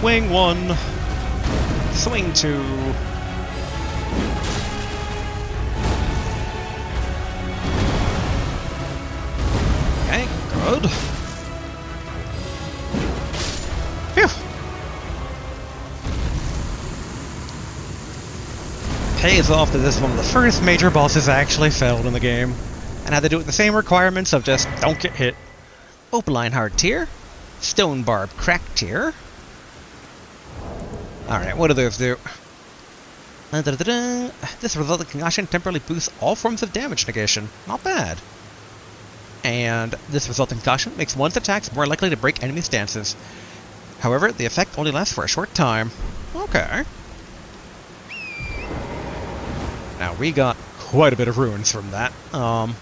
Swing 1. Swing 2. Okay, good. Phew. Pays off that this is one of the first major bosses I actually failed in the game. And had to do it with the same requirements of just don't get hit. Opaline Hard Tier. Stone Barb Crack Tier. Alright, what do those do? This resulting concussion temporarily boosts all forms of damage negation. Not bad. And this resulting concussion makes one's attacks more likely to break enemy stances. However, the effect only lasts for a short time. Okay. Now, we got quite a bit of ruins from that. Oh,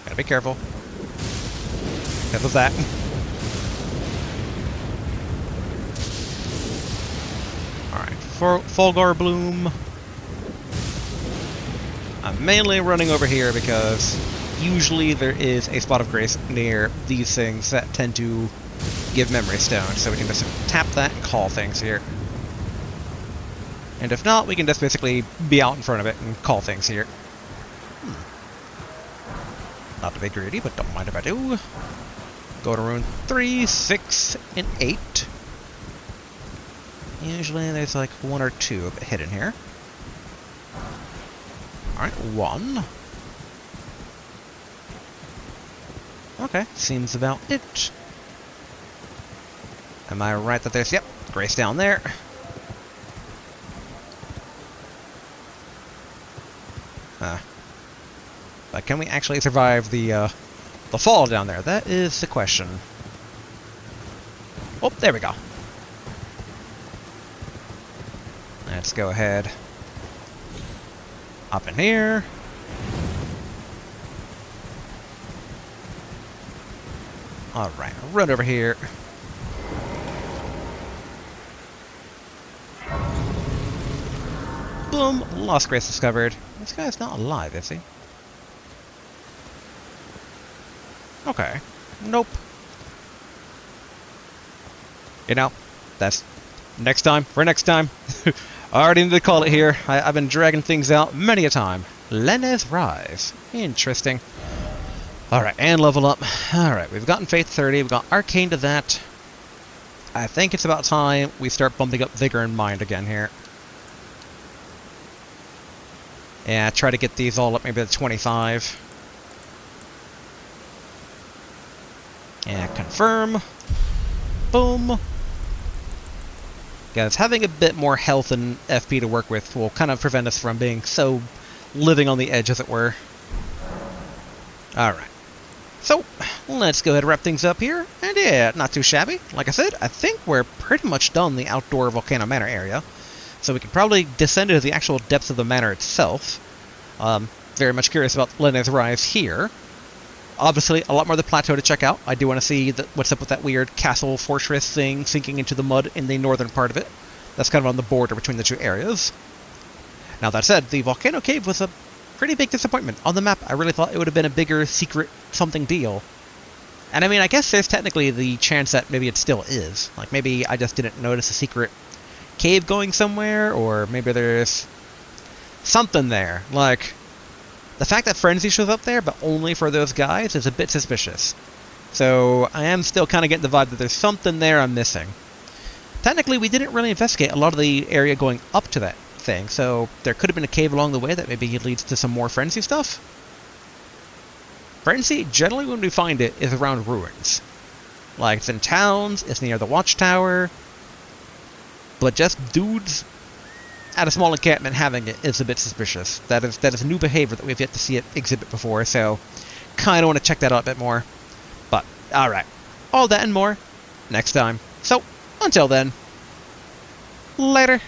gotta be careful. Careful with that. Alright, Fulgur Bloom. I'm mainly running over here because usually there is a spot of grace near these things that tend to give memory stones, so we can just tap that and call things here. And if not, we can just basically be out in front of it and call things here. Not to be greedy, but don't mind if I do. Go to rune 3, 6, and 8. Usually there's like 1 or 2 of it hidden here. Alright, 1. Okay, seems about it. Am I right that there's... Yep, grace down there. But can we actually survive the fall down there? That is the question. Oh, there we go. Let's go ahead. Up in here. Alright, I'll run over here. Boom! Lost grace discovered. This guy's not alive, is he? Okay. Nope. You know, that's next time for next time. I already need to call it here. I've been dragging things out many a time. Lenez Rise. Interesting. Alright, and level up. Alright, we've gotten Faith 30. We've got Arcane to that. I think it's about time we start bumping up Vigor and Mind again here. Yeah, try to get these all up maybe to 25. Yeah, confirm. Boom. Guys, having a bit more health and FP to work with will kind of prevent us from being so living on the edge, as it were. Alright. So, let's go ahead and wrap things up here. And yeah, not too shabby. Like I said, I think we're pretty much done the outdoor Volcano Manor area. So we can probably descend into the actual depths of the manor itself. Very much curious about Lenez Rise here. Obviously, a lot more of the plateau to check out. I do want to see what's up with that weird castle fortress thing sinking into the mud in the northern part of it. That's kind of on the border between the two areas. Now that said, the Volcano Cave was a pretty big disappointment. On the map, I really thought it would have been a bigger secret something deal. And I mean, I guess there's technically the chance that maybe it still is. Like, maybe I just didn't notice a secret cave going somewhere, or maybe there's something there. Like, the fact that Frenzy shows up there, but only for those guys, is a bit suspicious. So, I am still kind of getting the vibe that there's something there I'm missing. Technically, we didn't really investigate a lot of the area going up to that thing, so there could have been a cave along the way that maybe leads to some more Frenzy stuff. Frenzy, generally when we find it, is around ruins. Like, it's in towns, it's near the watchtower, but just dudes at a small encampment having it is a bit suspicious. That is new behavior that we've yet to see it exhibit before, so kind of want to check that out a bit more. But, alright. All that and more next time. So, until then, later.